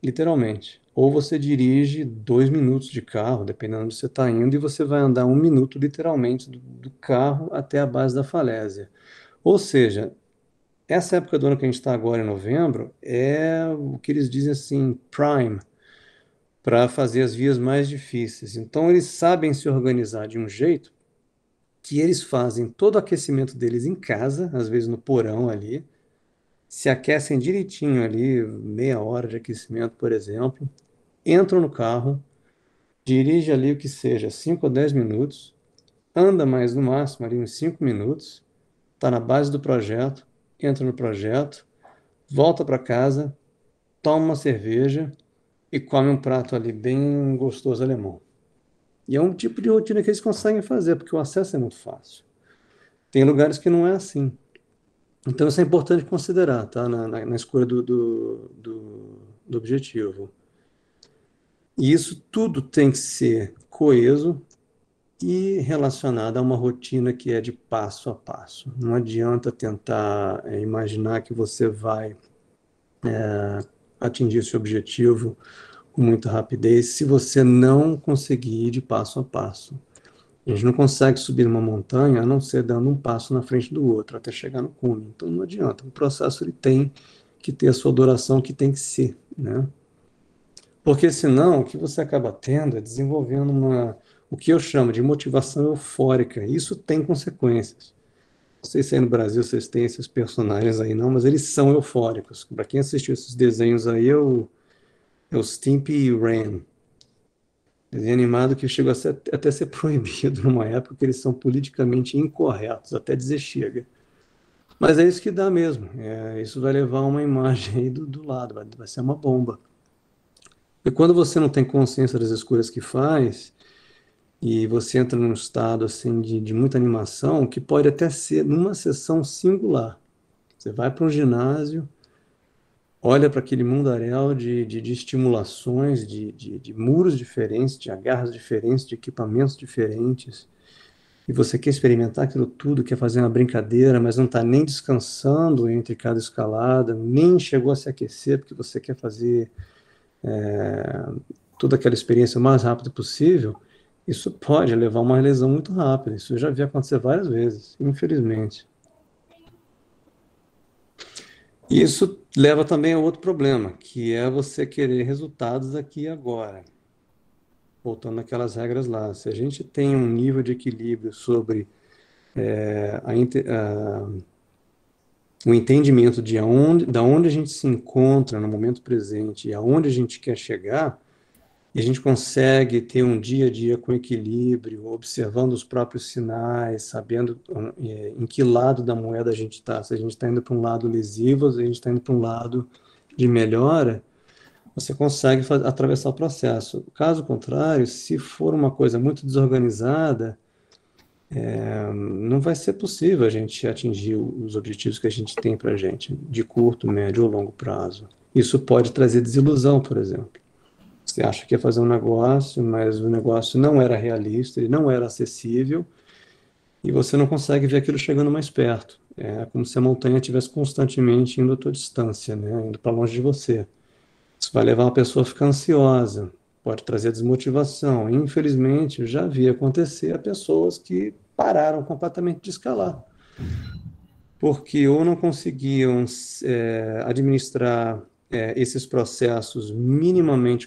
literalmente. Ou você dirige 2 minutos de carro, dependendo de onde você está indo, e você vai andar 1 minuto, literalmente, do carro até a base da falésia. Ou seja, essa época do ano que a gente está agora, em novembro, é o que eles dizem assim, prime, para fazer as vias mais difíceis. Então, eles sabem se organizar de um jeito que eles fazem todo o aquecimento deles em casa, às vezes no porão ali, se aquecem direitinho ali, meia hora de aquecimento, por exemplo, entram no carro, dirige ali o que seja 5 ou 10 minutos, anda mais no máximo ali uns 5 minutos, está na base do projeto, entra no projeto, volta para casa, toma uma cerveja e come um prato ali bem gostoso alemão. E é um tipo de rotina que eles conseguem fazer, porque o acesso é muito fácil. Tem lugares que não é assim. Então, isso é importante considerar, tá? Na escolha do objetivo. E isso tudo tem que ser coeso e relacionado a uma rotina que é de passo a passo. Não adianta tentar imaginar que você vai atingir esse objetivo com muita rapidez se você não conseguir ir de passo a passo. A gente não consegue subir uma montanha a não ser dando um passo na frente do outro até chegar no cume. Então não adianta. O processo ele tem que ter a sua duração que tem que ser, né? Porque senão o que você acaba tendo é desenvolvendo o que eu chamo de motivação eufórica. Isso tem consequências. Não sei se aí no Brasil vocês têm esses personagens aí não, mas eles são eufóricos. Para quem assistiu esses desenhos aí, é o Stimpy e Ren. Desenho animado que chegou até ser proibido numa época que eles são politicamente incorretos, até dizer chega. Mas é isso que dá mesmo. Isso vai levar uma imagem aí do lado, vai ser uma bomba. E quando você não tem consciência das escolhas que faz, e você entra num estado assim de muita animação, que pode até ser numa sessão singular. Você vai para um ginásio, olha para aquele mundaréu de estimulações, de muros diferentes, de agarras diferentes, de equipamentos diferentes, e você quer experimentar aquilo tudo, quer fazer uma brincadeira, mas não está nem descansando entre cada escalada, nem chegou a se aquecer, porque você quer fazer toda aquela experiência o mais rápido possível, isso pode levar a uma lesão muito rápida. Isso eu já vi acontecer várias vezes, infelizmente. Isso leva também a outro problema, que é você querer resultados aqui e agora. Voltando àquelas regras lá. Se a gente tem um nível de equilíbrio sobre o entendimento da onde a gente se encontra no momento presente e aonde a gente quer chegar, e a gente consegue ter um dia a dia com equilíbrio, observando os próprios sinais, sabendo em que lado da moeda a gente está. Se a gente está indo para um lado lesivo, se a gente está indo para um lado de melhora, você consegue atravessar o processo. Caso contrário, se for uma coisa muito desorganizada, não vai ser possível a gente atingir os objetivos que a gente tem para a gente, de curto, médio ou longo prazo. Isso pode trazer desilusão, por exemplo. Você acha que ia fazer um negócio, mas o negócio não era realista, ele não era acessível, e você não consegue ver aquilo chegando mais perto. É como se a montanha estivesse constantemente indo à tua distância, né? Indo para longe de você. Isso vai levar uma pessoa a ficar ansiosa, pode trazer desmotivação. Infelizmente, eu já vi acontecer a pessoas que pararam completamente de escalar, porque ou não conseguiam administrar esses processos minimamente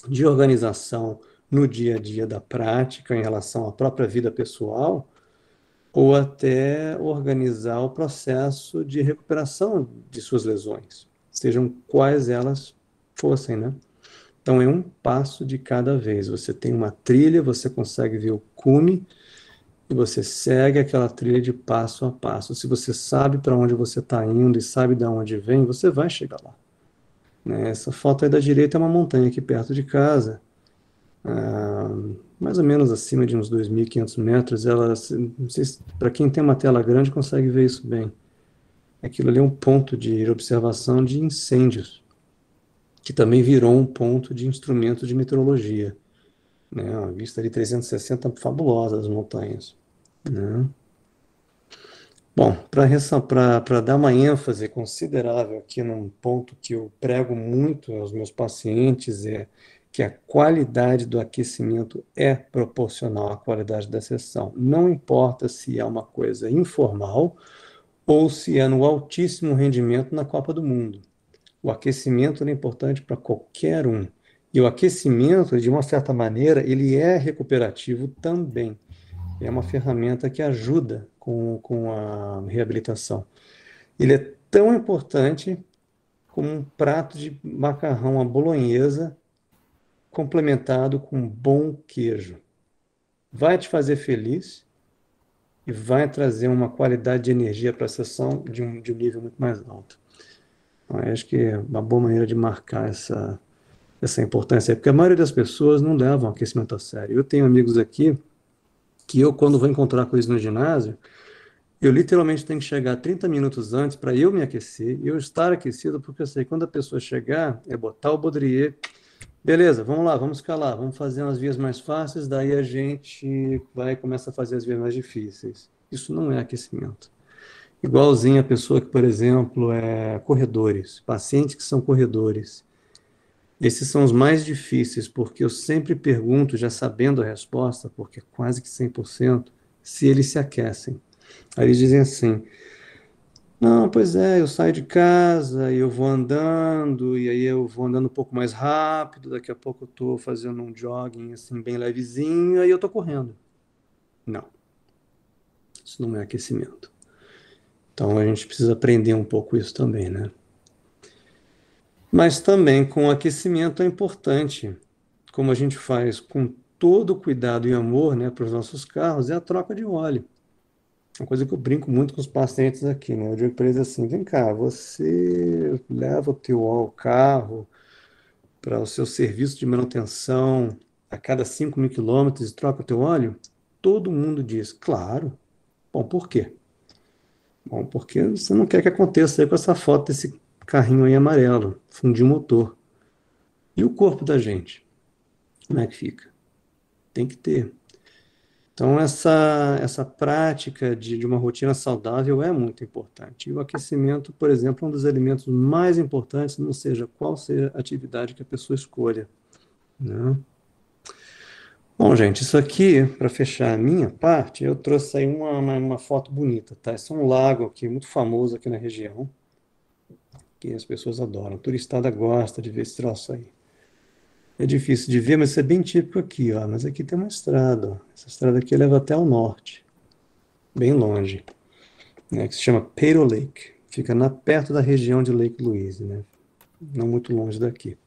de organização no dia a dia da prática em relação à própria vida pessoal, ou até organizar o processo de recuperação de suas lesões, sejam quais elas fossem, né? Então, é um passo de cada vez. Você tem uma trilha, você consegue ver o cume, e você segue aquela trilha de passo a passo. Se você sabe para onde você está indo e sabe de onde vem, você vai chegar lá. Né? Essa foto aí da direita é uma montanha aqui perto de casa, mais ou menos acima de uns 2.500 metros. Ela, não sei se, para quem tem uma tela grande consegue ver isso bem. Aquilo ali é um ponto de observação de incêndios, que também virou um ponto de instrumento de meteorologia. Né? Uma vista de 360 fabulosa das montanhas. Né? Bom, para dar uma ênfase considerável aqui num ponto que eu prego muito aos meus pacientes, é que a qualidade do aquecimento é proporcional à qualidade da sessão. Não importa se é uma coisa informal ou se é no altíssimo rendimento na Copa do Mundo. O aquecimento é importante para qualquer um. E o aquecimento, de uma certa maneira, ele é recuperativo também. É uma ferramenta que ajuda com a reabilitação. Ele é tão importante como um prato de macarrão à bolonhesa complementado com bom queijo. Vai te fazer feliz e vai trazer uma qualidade de energia para a sessão de um nível muito mais alto. Então, acho que é uma boa maneira de marcar essa importância, porque a maioria das pessoas não levam aquecimento a sério. Eu tenho amigos aqui que eu, quando vou encontrar com eles no ginásio, eu literalmente tenho que chegar 30 minutos antes para eu me aquecer e eu estar aquecido, porque eu sei que quando a pessoa chegar, é botar o baudrier. Beleza, vamos lá, vamos escalar, vamos fazer umas vias mais fáceis, daí a gente vai começar a fazer as vias mais difíceis. Isso não é aquecimento. Igualzinho a pessoa que, por exemplo, é corredores, pacientes que são corredores. Esses são os mais difíceis, porque eu sempre pergunto, já sabendo a resposta, porque é quase que 100%, se eles se aquecem. Aí eles dizem assim, não, pois é, eu saio de casa e eu vou andando, e aí eu vou andando um pouco mais rápido, daqui a pouco eu estou fazendo um jogging assim, bem levezinho, aí eu estou correndo. Não, isso não é aquecimento. Então a gente precisa aprender um pouco isso também, né? Mas também com o aquecimento é importante, como a gente faz com todo cuidado e amor, né, para os nossos carros, é a troca de óleo. Uma coisa que eu brinco muito com os pacientes aqui, né? Eu digo para eles assim, vem cá, você leva o teu carro para o seu serviço de manutenção a cada 5.000 quilômetros e troca o teu óleo? Todo mundo diz, claro. Bom, por quê? Bom, porque você não quer que aconteça aí com essa foto desse carrinho aí amarelo, fundir o motor. E o corpo da gente? Como é que fica? Tem que ter. Então, essa prática de uma rotina saudável é muito importante. E o aquecimento, por exemplo, é um dos elementos mais importantes, não seja qual seja a atividade que a pessoa escolha. Né? Bom, gente, isso aqui, para fechar a minha parte, eu trouxe aí uma foto bonita, tá? Esse é um lago aqui, muito famoso aqui na região, que as pessoas adoram. A turistada gosta de ver esse troço aí. É difícil de ver, mas isso é bem típico aqui, ó. Mas aqui tem uma estrada, ó. Essa estrada aqui leva até ao norte, bem longe, né? Que se chama Peyto Lake. Fica perto da região de Lake Louise, né? Não muito longe daqui.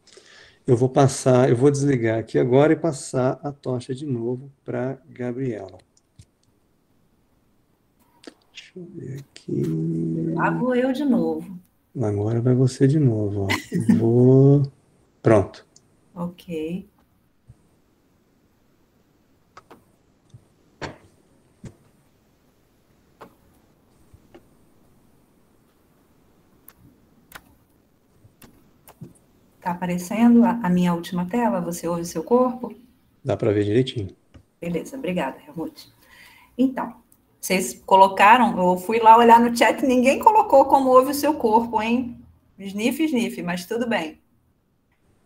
Eu vou desligar aqui agora e passar a tocha de novo para Gabriela. Deixa eu ver aqui. Lá vou eu de novo. Agora vai você de novo, ó. Pronto. Ok. Tá aparecendo a minha última tela? Você ouve o seu corpo? Dá para ver direitinho. Beleza, obrigada, Helmut. Então, vocês colocaram, eu fui lá olhar no chat, ninguém colocou como ouve o seu corpo, hein? Sniff, mas tudo bem.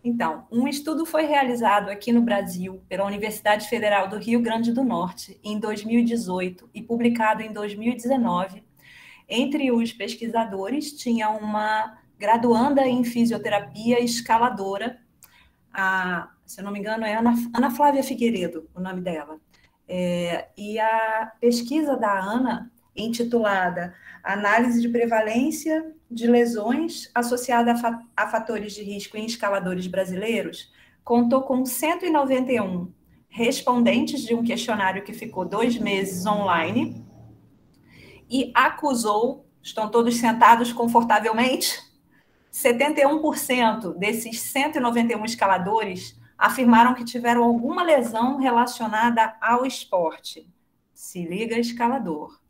Então, um estudo foi realizado aqui no Brasil pela Universidade Federal do Rio Grande do Norte em 2018 e publicado em 2019. Entre os pesquisadores tinha uma graduanda em fisioterapia escaladora, se eu não me engano é Ana Flávia Figueiredo, o nome dela. E a pesquisa da Ana, intitulada Análise de Prevalência de Lesões associada a fatores de risco em escaladores brasileiros, contou com 191 respondentes de um questionário que ficou 2 meses online e acusou, estão todos sentados confortavelmente, 71% desses 191 escaladores afirmaram que tiveram alguma lesão relacionada ao esporte. Se liga, escalador.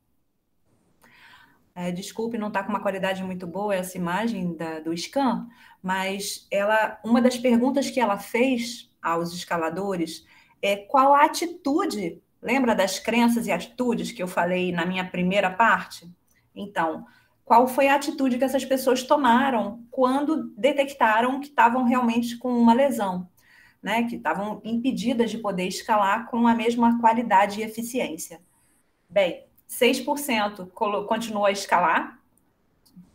Desculpe, não está com uma qualidade muito boa essa imagem do scan, mas uma das perguntas que ela fez aos escaladores é qual a atitude, lembra das crenças e atitudes que eu falei na minha primeira parte? Então, qual foi a atitude que essas pessoas tomaram quando detectaram que estavam realmente com uma lesão, né? Que estavam impedidas de poder escalar com a mesma qualidade e eficiência? Bem, 6% continuou a escalar,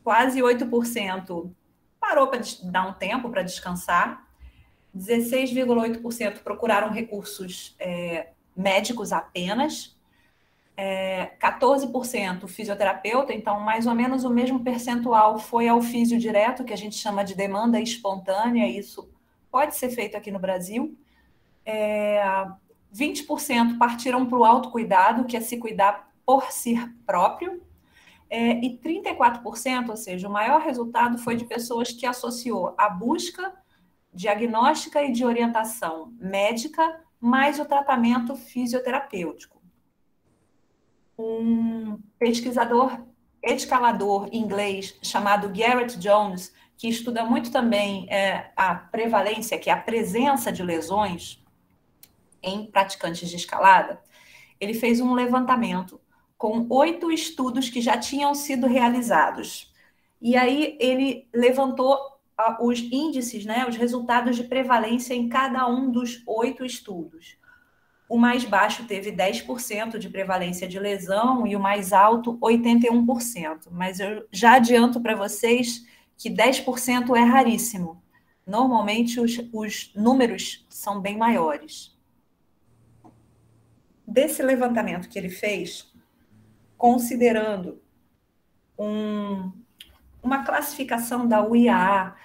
quase 8% parou para dar um tempo para descansar, 16,8% procuraram recursos médicos apenas, 14% fisioterapeuta, então mais ou menos o mesmo percentual foi ao físio direto, que a gente chama de demanda espontânea, isso pode ser feito aqui no Brasil. 20% partiram para o autocuidado, que é se cuidar por si próprio, e 34%, ou seja, o maior resultado foi de pessoas que associou a busca diagnóstica e de orientação médica mais o tratamento fisioterapêutico. Um pesquisador escalador inglês chamado Garrett Jones, que estuda muito também a prevalência, que é a presença de lesões em praticantes de escalada, ele fez um levantamento com 8 estudos que já tinham sido realizados. E aí ele levantou os índices, né, os resultados de prevalência em cada um dos 8 estudos. O mais baixo teve 10% de prevalência de lesão e o mais alto, 81%. Mas eu já adianto para vocês que 10% é raríssimo. Normalmente, os números são bem maiores. Desse levantamento que ele fez, considerando uma classificação da UIAA,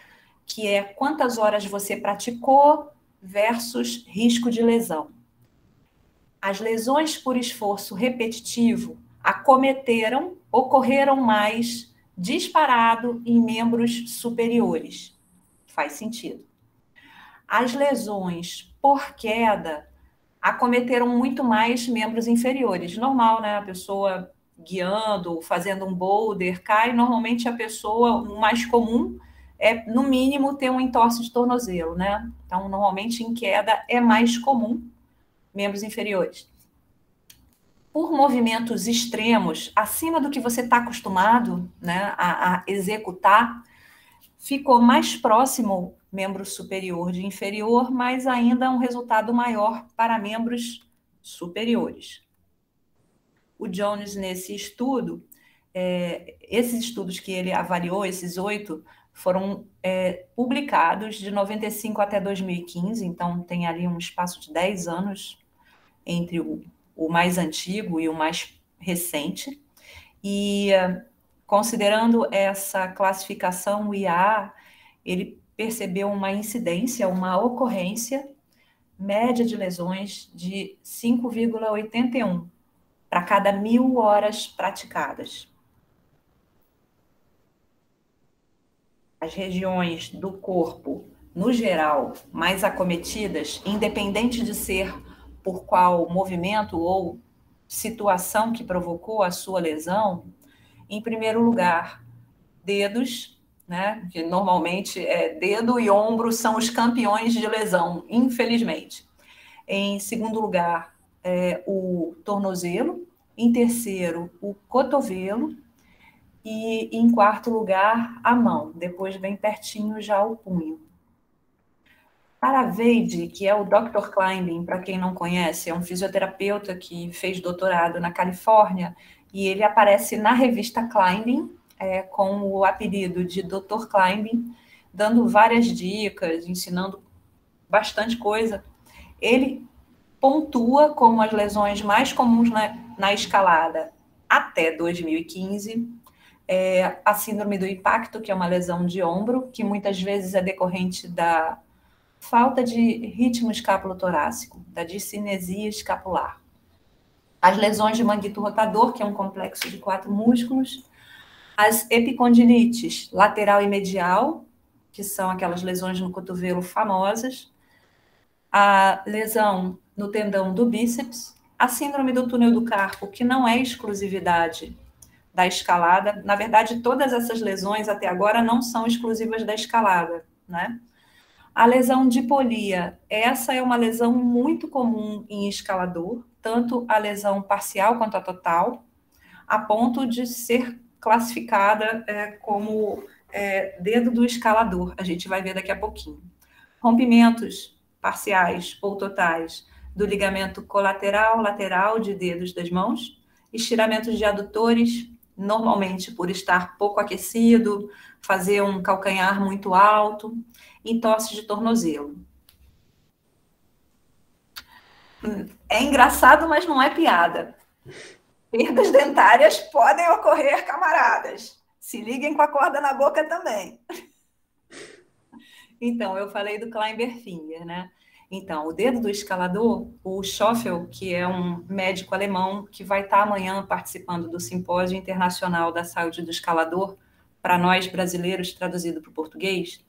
que é quantas horas você praticou versus risco de lesão. As lesões por esforço repetitivo ocorreram mais disparado em membros superiores. Faz sentido. As lesões por queda acometeram muito mais membros inferiores. Normal, né? A pessoa guiando, fazendo um boulder, cai. Normalmente a pessoa, o mais comum é, no mínimo, ter um entorse de tornozelo, né? Então, normalmente em queda é mais comum membros inferiores. Por movimentos extremos, acima do que você está acostumado, né, a executar, ficou mais próximo membro superior de inferior, mas ainda um resultado maior para membros superiores. O Jones, nesse estudo, esses estudos que ele avaliou, esses 8, foram publicados de 95 até 2015, então tem ali um espaço de 10 anos entre o mais antigo e o mais recente, e considerando essa classificação IA, ele percebeu uma incidência, uma ocorrência média de lesões de 5,81 para cada 1.000 horas praticadas. As regiões do corpo, no geral, mais acometidas, independente de ser por qual movimento ou situação que provocou a sua lesão, em primeiro lugar, dedos, né? Que normalmente dedo e ombro são os campeões de lesão, infelizmente. Em segundo lugar, o tornozelo. Em terceiro, o cotovelo. E em quarto lugar, a mão. Depois vem pertinho já o punho. Paravade, que é o Dr. Climbing, para quem não conhece, é um fisioterapeuta que fez doutorado na Califórnia, e ele aparece na revista Climbing, com o apelido de Dr. Climbing, dando várias dicas, ensinando bastante coisa. Ele pontua como as lesões mais comuns na escalada até 2015, a síndrome do impacto, que é uma lesão de ombro, que muitas vezes é decorrente da falta de ritmo escapulotorácico, da discinesia escapular. As lesões de manguito rotador, que é um complexo de 4 músculos. As epicondilites lateral e medial, que são aquelas lesões no cotovelo famosas. A lesão no tendão do bíceps. A síndrome do túnel do carpo, que não é exclusividade da escalada. Na verdade, todas essas lesões até agora não são exclusivas da escalada, né? A lesão de hipolia, essa é uma lesão muito comum em escalador, tanto a lesão parcial quanto a total, a ponto de ser classificada como dedo do escalador. A gente vai ver daqui a pouquinho. Rompimentos parciais ou totais do ligamento colateral, lateral de dedos das mãos, estiramentos de adutores, normalmente por estar pouco aquecido, fazer um calcanhar muito alto, entorse de tornozelo. É engraçado, mas não é piada. Perdas dentárias podem ocorrer, camaradas. Se liguem com a corda na boca também. Então, eu falei do Climber Finger, né? Então, o dedo do escalador, o Schoffel, que é um médico alemão que vai estar amanhã participando do Simpósio Internacional da Saúde do Escalador, para nós brasileiros, traduzido para o português,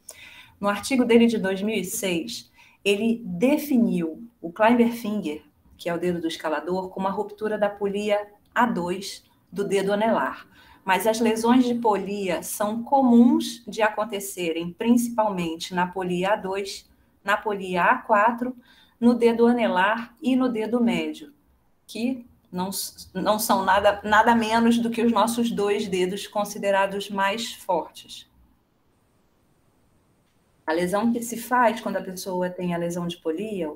no artigo dele de 2006, ele definiu o Climber Finger, que é o dedo do escalador, como a ruptura da polia A2 do dedo anelar. Mas as lesões de polia são comuns de acontecerem, principalmente na polia A2, na polia A4, no dedo anelar e no dedo médio, que não são nada menos do que os nossos 2 dedos considerados mais fortes. A lesão que se faz quando a pessoa tem a lesão de polia,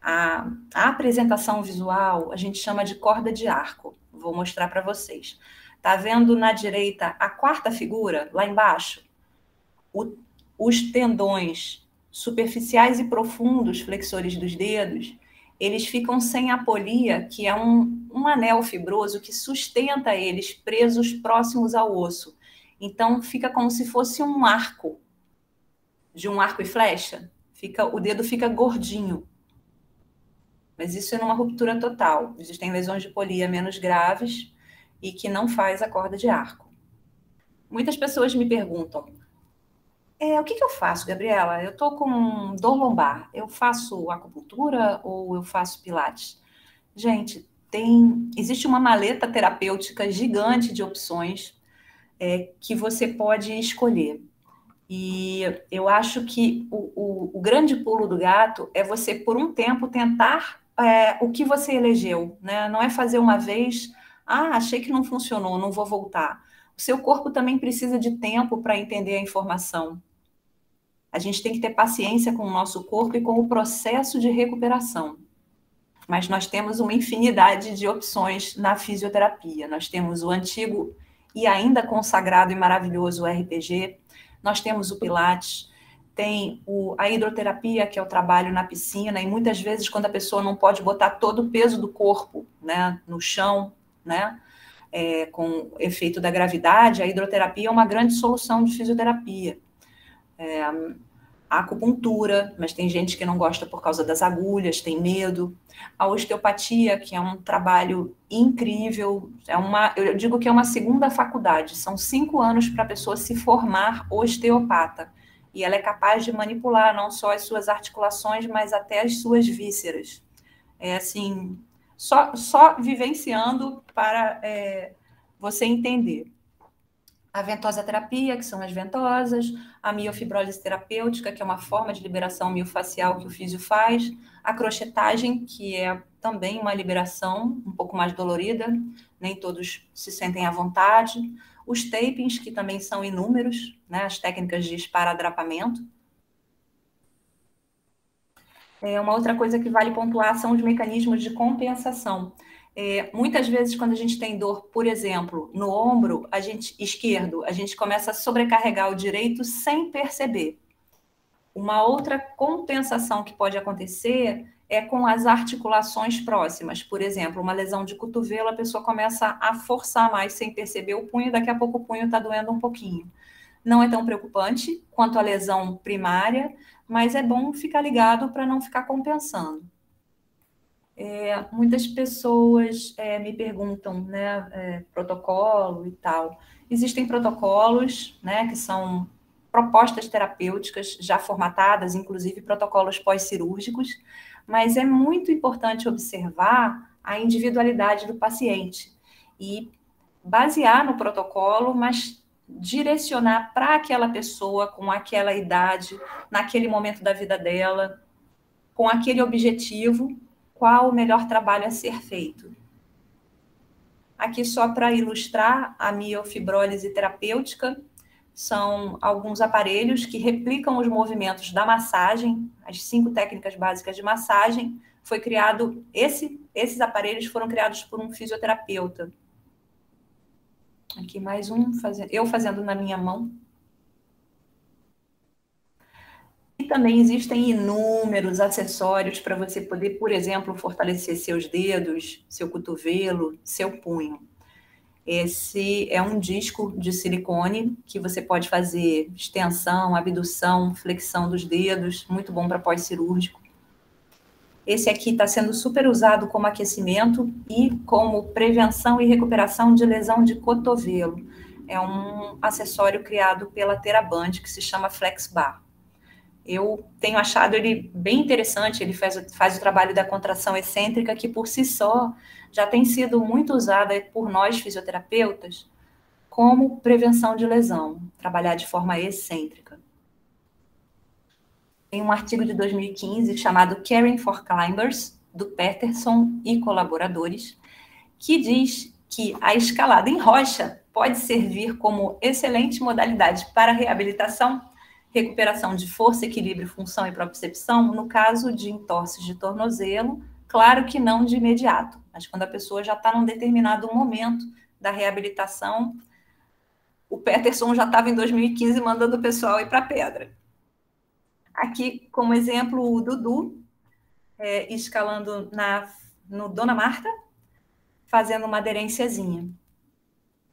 a apresentação visual, a gente chama de corda de arco. Vou mostrar para vocês. Tá vendo na direita a 4ª figura, lá embaixo? Os tendões superficiais e profundos, flexores dos dedos, eles ficam sem a polia, que é um anel fibroso que sustenta eles presos próximos ao osso. Então, fica como se fosse um arco, de um arco e flecha. O dedo fica gordinho. Mas isso é numa ruptura total. Existem lesões de polia menos graves e que não faz a corda de arco. Muitas pessoas me perguntam, o que eu faço, Gabriela? Eu estou com dor lombar. Eu faço acupuntura ou eu faço pilates? Gente, existe uma maleta terapêutica gigante de opções que você pode escolher. E eu acho que o grande pulo do gato é você, por um tempo, tentar o que você elegeu, né? Não é fazer uma vez, achei que não funcionou, não vou voltar. O seu corpo também precisa de tempo para entender a informação. A gente tem que ter paciência com o nosso corpo e com o processo de recuperação. Mas nós temos uma infinidade de opções na fisioterapia. Nós temos o antigo e ainda consagrado e maravilhoso RPG, nós temos o Pilates, tem a hidroterapia, que é o trabalho na piscina, e muitas vezes quando a pessoa não pode botar todo o peso do corpo, né, no chão, né, com o efeito da gravidade, a hidroterapia é uma grande solução de fisioterapia. A acupuntura, mas tem gente que não gosta por causa das agulhas, tem medo. A osteopatia, que é um trabalho incrível, eu digo que é uma segunda faculdade, são 5 anos para a pessoa se formar osteopata. E ela é capaz de manipular não só as suas articulações, mas até as suas vísceras. Assim, só vivenciando para você entender. A ventosa-terapia, que são as ventosas, a miofibrólise terapêutica, que é uma forma de liberação miofacial que o físio faz, a crochetagem, que é também uma liberação um pouco mais dolorida, nem todos se sentem à vontade, os tapings, que também são inúmeros, né, as técnicas de esparadrapamento. Uma outra coisa que vale pontuar são os mecanismos de compensação. Muitas vezes, quando a gente tem dor, por exemplo, no ombro esquerdo, a gente começa a sobrecarregar o direito sem perceber. Uma outra compensação que pode acontecer é com as articulações próximas. Por exemplo, uma lesão de cotovelo, a pessoa começa a forçar mais sem perceber o punho, daqui a pouco o punho está doendo um pouquinho. Não é tão preocupante quanto a lesão primária, mas é bom ficar ligado para não ficar compensando. Muitas pessoas me perguntam, né, protocolo e tal. Existem protocolos, né, que são propostas terapêuticas já formatadas, inclusive protocolos pós-cirúrgicos, mas é muito importante observar a individualidade do paciente e basear no protocolo, mas direcionar para aquela pessoa com aquela idade, naquele momento da vida dela, com aquele objetivo, qual o melhor trabalho a ser feito. Aqui, só para ilustrar a miofibrólise terapêutica, são alguns aparelhos que replicam os movimentos da massagem, as 5 técnicas básicas de massagem. Foi criado, esses aparelhos foram criados por um fisioterapeuta. Aqui mais um, eu fazendo na minha mão. E também existem inúmeros acessórios para você poder, por exemplo, fortalecer seus dedos, seu cotovelo, seu punho. Esse é um disco de silicone que você pode fazer extensão, abdução, flexão dos dedos, muito bom para pós-cirúrgico. Esse aqui está sendo super usado como aquecimento e como prevenção e recuperação de lesão de cotovelo. É um acessório criado pela Theraband, que se chama Flex Bar. Eu tenho achado ele bem interessante, ele faz o trabalho da contração excêntrica, que por si só já tem sido muito usada por nós fisioterapeutas como prevenção de lesão, trabalhar de forma excêntrica. Tem um artigo de 2015 chamado Caring for Climbers, do Peterson e colaboradores, que diz que a escalada em rocha pode servir como excelente modalidade para reabilitação, recuperação de força, equilíbrio, função e propriocepção, no caso de entorses de tornozelo, claro que não de imediato, mas quando a pessoa já está num determinado momento da reabilitação. O Peterson já estava em 2015 mandando o pessoal ir para a pedra. Aqui, como exemplo, o Dudu, escalando no Dona Marta, fazendo uma aderênciazinha.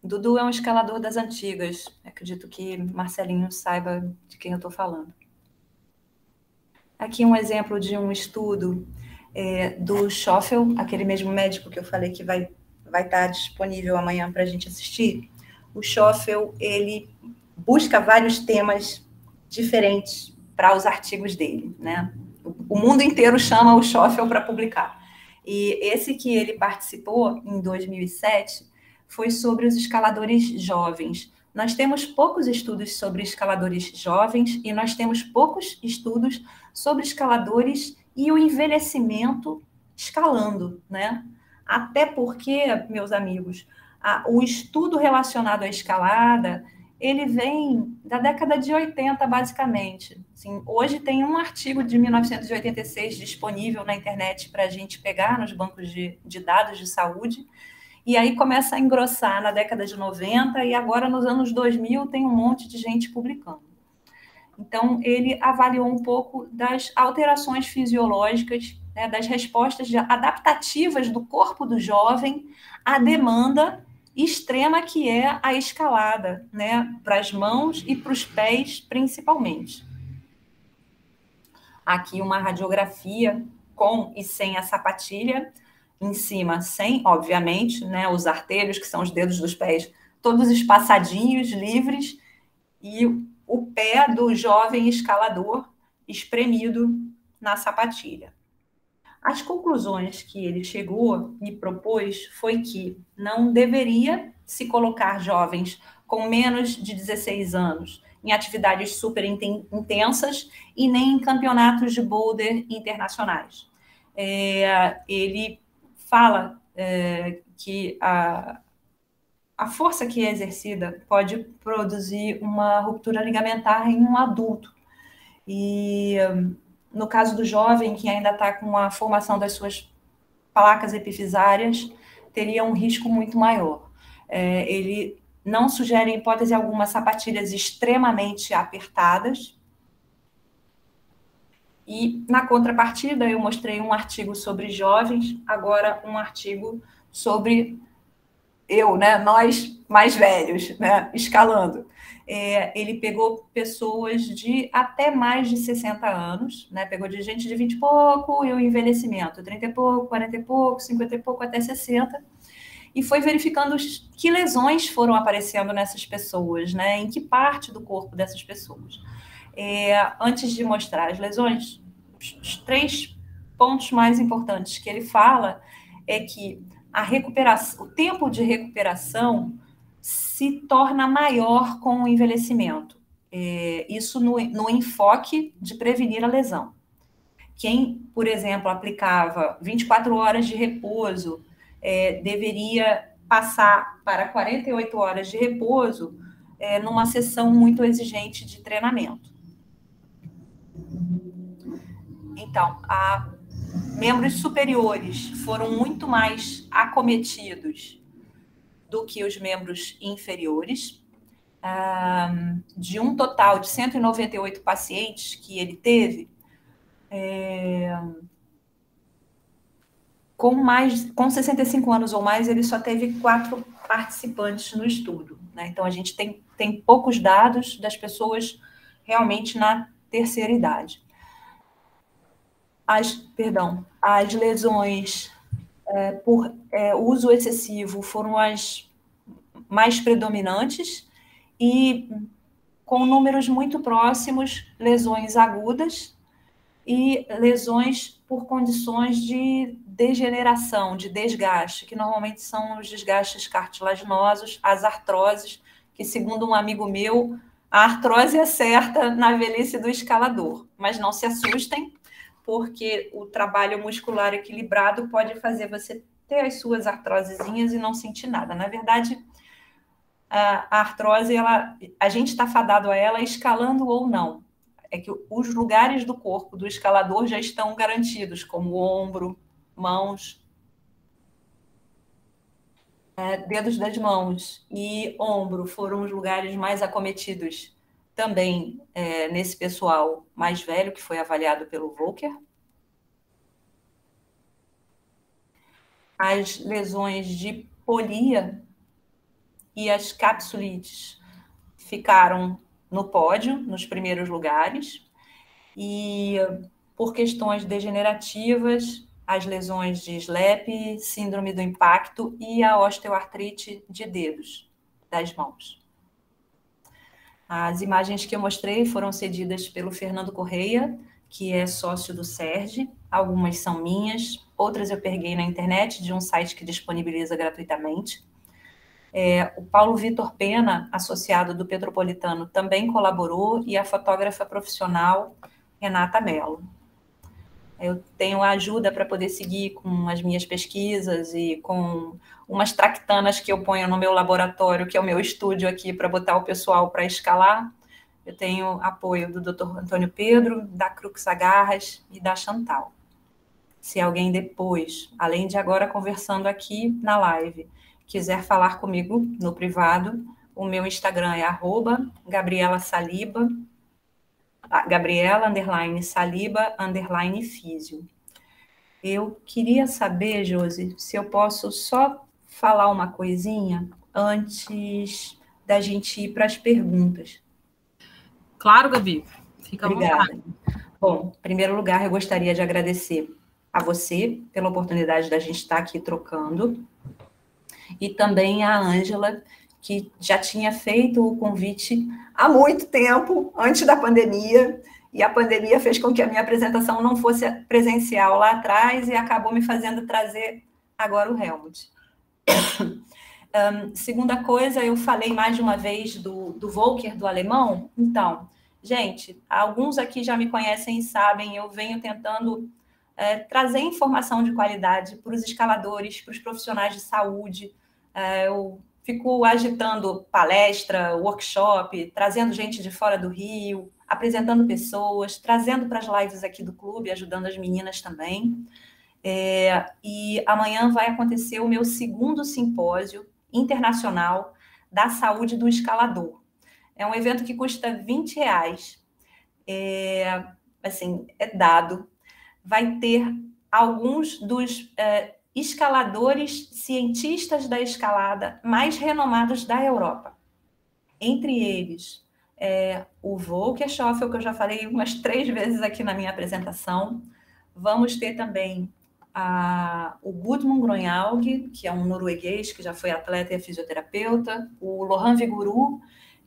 Dudu é um escalador das antigas. Acredito que Marcelinho saiba de quem eu estou falando. Aqui um exemplo de um estudo do Schoffel, aquele mesmo médico que eu falei que vai estar disponível amanhã para a gente assistir. O Schoffel, ele busca vários temas diferentes para os artigos dele, né? O mundo inteiro chama o Schoffel para publicar. E esse que ele participou em 2007 foi sobre os escaladores jovens. Nós temos poucos estudos sobre escaladores jovens e nós temos poucos estudos sobre escaladores e o envelhecimento escalando, né? Até porque, meus amigos, o estudo relacionado à escalada, ele vem da década de 80, basicamente. Assim, hoje tem um artigo de 1986 disponível na internet para a gente pegar nos bancos de dados de saúde, e aí começa a engrossar na década de 90, e agora nos anos 2000 tem um monte de gente publicando. Então, ele avaliou um pouco das alterações fisiológicas, né, das respostas adaptativas do corpo do jovem à demanda extrema que é a escalada, né, para as mãos e para os pés, principalmente. Aqui uma radiografia com e sem a sapatilha, em cima sem, obviamente, né, os artelhos, que são os dedos dos pés, todos espaçadinhos, livres, e o pé do jovem escalador espremido na sapatilha. As conclusões que ele chegou e propôs foi que não deveria se colocar jovens com menos de 16 anos em atividades super intensas e nem em campeonatos de boulder internacionais. Ele fala que a força que é exercida pode produzir uma ruptura ligamentar em um adulto. E no caso do jovem, que ainda está com a formação das suas placas epifisárias, teria um risco muito maior. Ele não sugere, em hipótese alguma, sapatilhas extremamente apertadas. E, na contrapartida, eu mostrei um artigo sobre jovens, agora um artigo sobre nós mais velhos, né, escalando. Ele pegou pessoas de até mais de 60 anos, né, pegou de gente de 20 e pouco e o envelhecimento, 30 e pouco, 40 e pouco, 50 e pouco, até 60, e foi verificando que lesões foram aparecendo nessas pessoas, né, em que parte do corpo dessas pessoas. Antes de mostrar as lesões, os 3 pontos mais importantes que ele fala é que o tempo de recuperação se torna maior com o envelhecimento. Isso no enfoque de prevenir a lesão. Quem, por exemplo, aplicava 24 horas de repouso, deveria passar para 48 horas de repouso numa sessão muito exigente de treinamento. Então, membros superiores foram muito mais acometidos do que os membros inferiores. De um total de 198 pacientes que ele teve, com 65 anos ou mais, ele só teve 4 participantes no estudo, né? Então, a gente tem poucos dados das pessoas realmente na terceira idade. As lesões por uso excessivo foram as mais predominantes e com números muito próximos, lesões agudas e lesões por condições de degeneração, de desgaste, que normalmente são os desgastes cartilaginosos, as artroses, que, segundo um amigo meu, a artrose é certa na velhice do escalador. Mas não se assustem, porque o trabalho muscular equilibrado pode fazer você ter as suas artrosezinhas e não sentir nada. Na verdade, a artrose, a gente está fadado a ela escalando ou não. É que os lugares do corpo do escalador já estão garantidos, como ombro, mãos, dedos das mãos e ombro foram os lugares mais acometidos também nesse pessoal mais velho que foi avaliado pelo Volcker. As lesões de polia e as capsulites ficaram no pódio, nos primeiros lugares, e por questões degenerativas, as lesões de SLEP, síndrome do impacto e a osteoartrite de dedos das mãos. As imagens que eu mostrei foram cedidas pelo Fernando Correia, que é sócio do SERJ. Algumas são minhas, outras eu peguei na internet de um site que disponibiliza gratuitamente. O Paulo Vitor Pena, associado do Petropolitano, também colaborou, e a fotógrafa profissional Renata Mello. Eu tenho ajuda para poder seguir com as minhas pesquisas e com umas tractanas que eu ponho no meu laboratório, que é o meu estúdio aqui, para botar o pessoal para escalar. Eu tenho apoio do Dr. Antônio Pedro, da Crux Agarras e da Chantal. Se alguém depois, além de agora conversando aqui na live, quiser falar comigo no privado, o meu Instagram é @GabrielaSaliba, Gabriela_Saliba_físio. Eu queria saber, Josi, se eu posso só falar uma coisinha antes da gente ir para as perguntas. Claro, Gabi. Fica à Obrigada. vontade. Bom, em primeiro lugar, eu gostaria de agradecer a você pela oportunidade da gente estar aqui trocando, e também a Ângela, que já tinha feito o convite há muito tempo, antes da pandemia, e a pandemia fez com que a minha apresentação não fosse presencial lá atrás e acabou me fazendo trazer agora o Helmut. Segunda coisa, eu falei mais de uma vez do Volcker, do alemão. Então, gente, alguns aqui já me conhecem e sabem, eu venho tentando trazer informação de qualidade para os escaladores, para os profissionais de saúde. Eu fico agitando palestra, workshop, trazendo gente de fora do Rio, apresentando pessoas, trazendo para as lives aqui do clube, ajudando as meninas também. E amanhã vai acontecer o meu segundo simpósio internacional da saúde do escalador. É um evento que custa R$20. assim, é dado, vai ter alguns dos escaladores, cientistas da escalada mais renomados da Europa. Entre eles, o Volker Schoffel, que eu já falei umas 3 vezes aqui na minha apresentação. Vamos ter também o Gudmund Grønjalg, que é um norueguês que já foi atleta e é fisioterapeuta, o Laurent Vigouroux,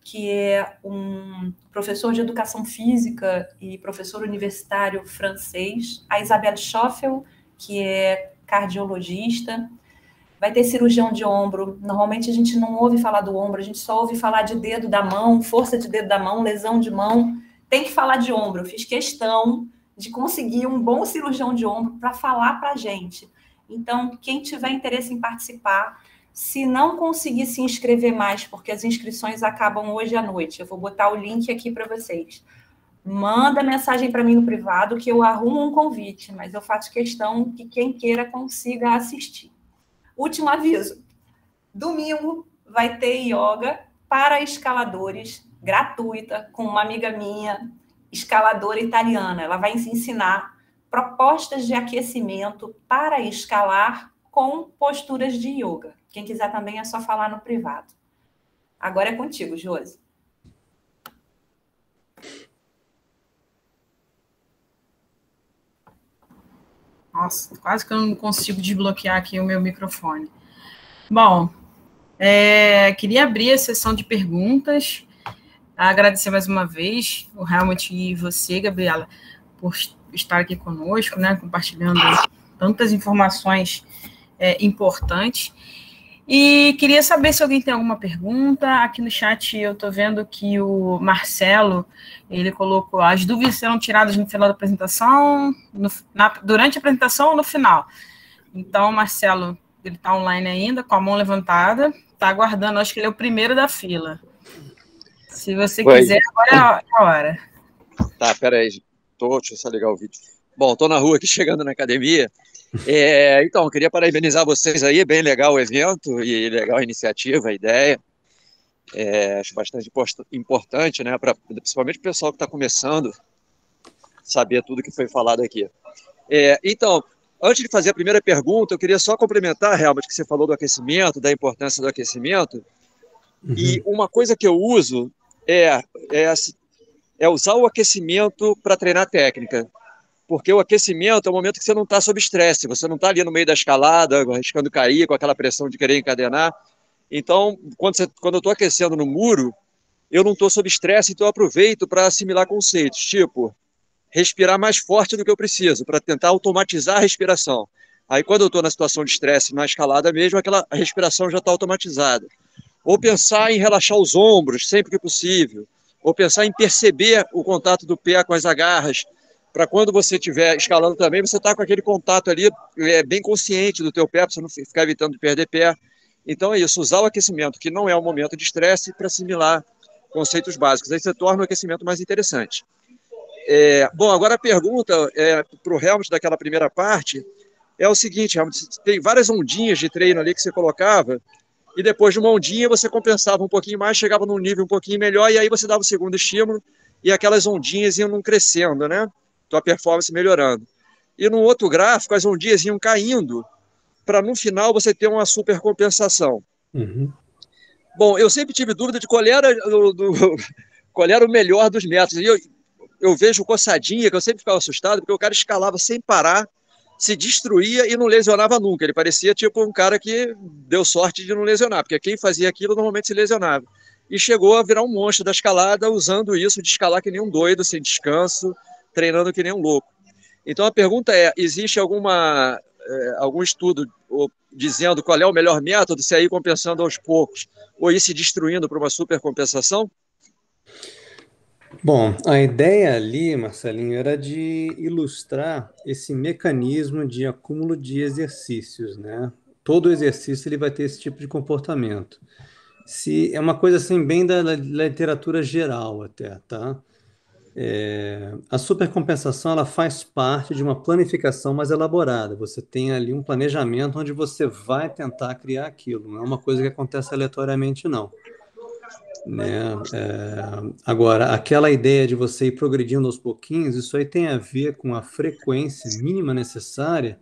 que é um professor de educação física e professor universitário francês, a Isabelle Schoffel, que é cardiologista. Vai ter cirurgião de ombro. Normalmente a gente não ouve falar do ombro, a gente só ouve falar de dedo da mão, força de dedo da mão, lesão de mão. Tem que falar de ombro. Eu fiz questão de conseguir um bom cirurgião de ombro para falar para a gente. Então, quem tiver interesse em participar, se não conseguir se inscrever mais, porque as inscrições acabam hoje à noite, eu vou botar o link aqui para vocês. Manda mensagem para mim no privado que eu arrumo um convite, mas eu faço questão que quem queira consiga assistir. Último aviso. Domingo vai ter yoga para escaladores, gratuita, com uma amiga minha, escaladora italiana. Ela vai ensinar propostas de aquecimento para escalar com posturas de yoga. Quem quiser também é só falar no privado. Agora é contigo, Josi. Nossa, quase que eu não consigo desbloquear aqui o meu microfone. Bom, queria abrir a sessão de perguntas, agradecer mais uma vez o Helmut e você, Gabriela, por estar aqui conosco, né, compartilhando tantas informações importantes. E queria saber se alguém tem alguma pergunta. Aqui no chat eu estou vendo que o Marcelo, ele colocou: as dúvidas serão tiradas no final da apresentação, durante a apresentação ou no final? Então, Marcelo, ele está online ainda, com a mão levantada, está aguardando, acho que ele é o primeiro da fila. Se você quiser, agora é a hora. Tá, peraí, deixa eu só ligar o vídeo. Bom, estou na rua aqui, chegando na academia. Então, queria parabenizar vocês aí, bem legal o evento e legal a iniciativa, a ideia. Acho bastante importante, né, principalmente o pessoal que está começando, saber tudo que foi falado aqui. Então, antes de fazer a primeira pergunta, eu queria só complementar, Helmut, que você falou do aquecimento, da importância do aquecimento. Uhum. E uma coisa que eu uso é usar o aquecimento para treinar técnica. Porque o aquecimento é o momento que você não está sob estresse, você não está ali no meio da escalada, arriscando cair, com aquela pressão de querer encadenar. Então, quando eu estou aquecendo no muro, eu não estou sob estresse, então eu aproveito para assimilar conceitos, tipo, respirar mais forte do que eu preciso, para tentar automatizar a respiração. Aí, quando eu estou na situação de estresse, na escalada mesmo, a respiração já está automatizada. Ou pensar em relaxar os ombros sempre que possível, ou pensar em perceber o contato do pé com as agarras, para quando você estiver escalando também, você está com aquele contato ali bem consciente do teu pé, para você não ficar evitando de perder pé. Então é isso, usar o aquecimento, que não é um momento de estresse, para assimilar conceitos básicos. Aí você torna o aquecimento mais interessante. Bom, agora a pergunta para o Helmut daquela primeira parte é o seguinte, Helmut, tem várias ondinhas de treino ali que você colocava, e depois de uma ondinha você compensava um pouquinho mais, chegava num nível um pouquinho melhor, e aí você dava o segundo estímulo, e aquelas ondinhas iam crescendo, né? Tua performance melhorando. E no outro gráfico, as ondinhas iam caindo, para no final você ter uma super compensação. Uhum. Bom, eu sempre tive dúvida de qual era o melhor dos métodos. E eu vejo coçadinha, que eu sempre ficava assustado, porque o cara escalava sem parar, se destruía e não lesionava nunca. Ele parecia tipo um cara que deu sorte de não lesionar, porque quem fazia aquilo normalmente se lesionava. E chegou a virar um monstro da escalada, usando isso de escalar que nem um doido, sem descanso, treinando que nem um louco. Então a pergunta existe algum estudo dizendo qual é o melhor método, se é ir compensando aos poucos ou ir se destruindo para uma supercompensação? Bom, a ideia ali, Marcelinho, era de ilustrar esse mecanismo de acúmulo de exercícios, né? Todo exercício ele vai ter esse tipo de comportamento. É uma coisa assim bem da literatura geral até, tá? A supercompensação ela faz parte de uma planificação mais elaborada. Você tem ali um planejamento onde você vai tentar criar aquilo. Não é uma coisa que acontece aleatoriamente, não. né? Agora, aquela ideia de você ir progredindo aos pouquinhos, isso aí tem a ver com a frequência mínima necessária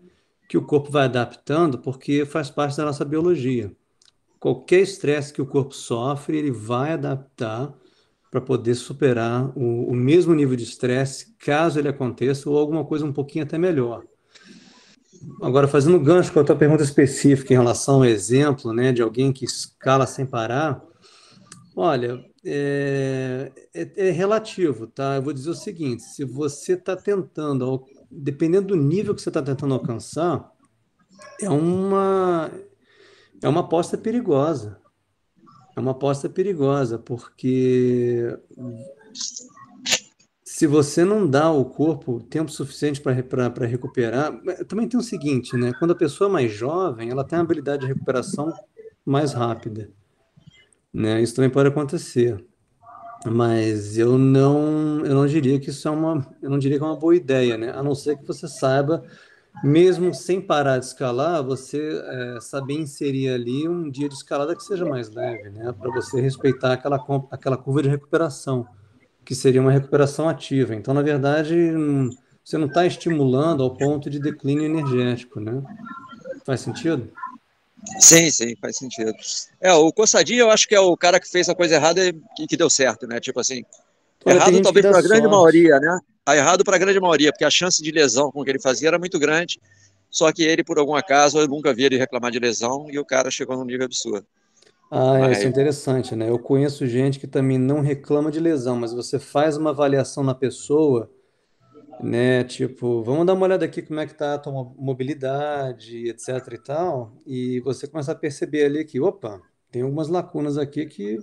que o corpo vai adaptando, porque faz parte da nossa biologia. Qualquer estresse que o corpo sofre, ele vai adaptar para poder superar o mesmo nível de estresse, caso ele aconteça, ou alguma coisa um pouquinho até melhor. Agora, fazendo gancho com a tua pergunta específica em relação ao exemplo, né, de alguém que escala sem parar, olha, é relativo, tá? Eu vou dizer o seguinte: se você está tentando, dependendo do nível que você está tentando alcançar, é uma, é uma aposta perigosa. É uma aposta perigosa, porque se você não dá ao corpo tempo suficiente para recuperar, também tem o seguinte, né? Quando a pessoa é mais jovem, ela tem uma habilidade de recuperação mais rápida, né? Isso também pode acontecer. Mas eu não diria que eu não diria que é uma boa ideia, né? A não ser que você saiba, mesmo sem parar de escalar, você saber inserir ali um dia de escalada que seja mais leve, né? Para você respeitar aquela curva de recuperação, que seria uma recuperação ativa. Então, na verdade, você não está estimulando ao ponto de declínio energético, né? Faz sentido? Sim, sim, faz sentido. O coçadinho eu acho que é o cara que fez a coisa errada e que deu certo, né? Tipo assim, Olha, tem errado gente que talvez dá para a grande sorte. maioria, né? Errado para a grande maioria, porque a chance de lesão com o que ele fazia era muito grande. Só que ele, por algum acaso, eu nunca vi ele reclamar de lesão e o cara chegou num nível absurdo. Ah, isso é Mas, interessante, né? Eu conheço gente que também não reclama de lesão, mas você faz uma avaliação na pessoa, né? Tipo, vamos dar uma olhada aqui como é que tá a tua mobilidade, etc e tal, e você começa a perceber ali que, opa, tem algumas lacunas aqui que,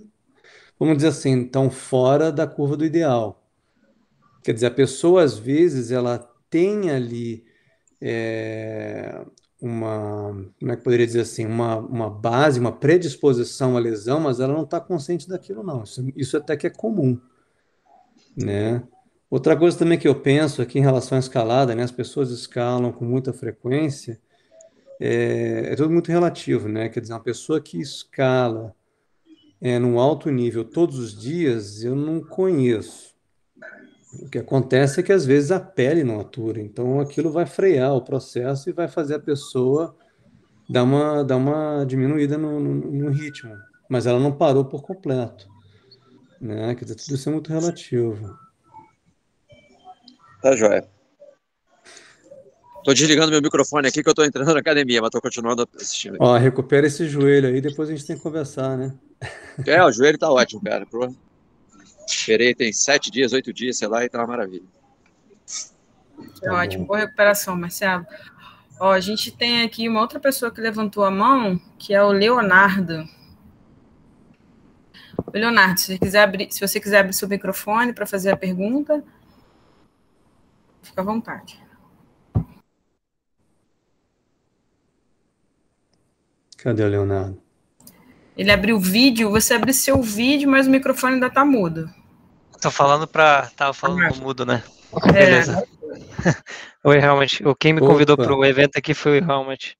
vamos dizer assim, estão fora da curva do ideal. Quer dizer, a pessoa, às vezes, ela tem ali é, como é que poderia dizer assim, uma base, uma predisposição à lesão, mas ela não está consciente daquilo, não. Isso até que é comum, né? Outra coisa também que eu penso aqui em relação à escalada, né? As pessoas escalam com muita frequência, é tudo muito relativo, né? Quer dizer, uma pessoa que escala num alto nível todos os dias, eu não conheço. O que acontece é que às vezes a pele não atura, então aquilo vai frear o processo e vai fazer a pessoa dar uma diminuída no ritmo, mas ela não parou por completo, né? Quer dizer, tudo isso é muito relativo. tá joia. Tô desligando meu microfone aqui que eu tô entrando na academia, mas tô continuando assistindo aqui. Ó, recupera esse joelho aí, depois a gente tem que conversar, né? O joelho tá ótimo, cara. Esperei, tem 7 dias, 8 dias, sei lá, e tá uma maravilha. É Tá ótimo, bom. boa recuperação, Marcelo. Ó, a gente tem aqui uma outra pessoa que levantou a mão, que é o Leonardo. Leonardo, se você quiser abrir seu microfone para fazer a pergunta, fica à vontade. Cadê o Leonardo? Ele abriu o vídeo, você abriu seu vídeo, mas o microfone ainda está mudo. Tava falando no mudo, né? Beleza. Oi, Helmut. Quem me convidou Opa, para o evento aqui foi o Helmut.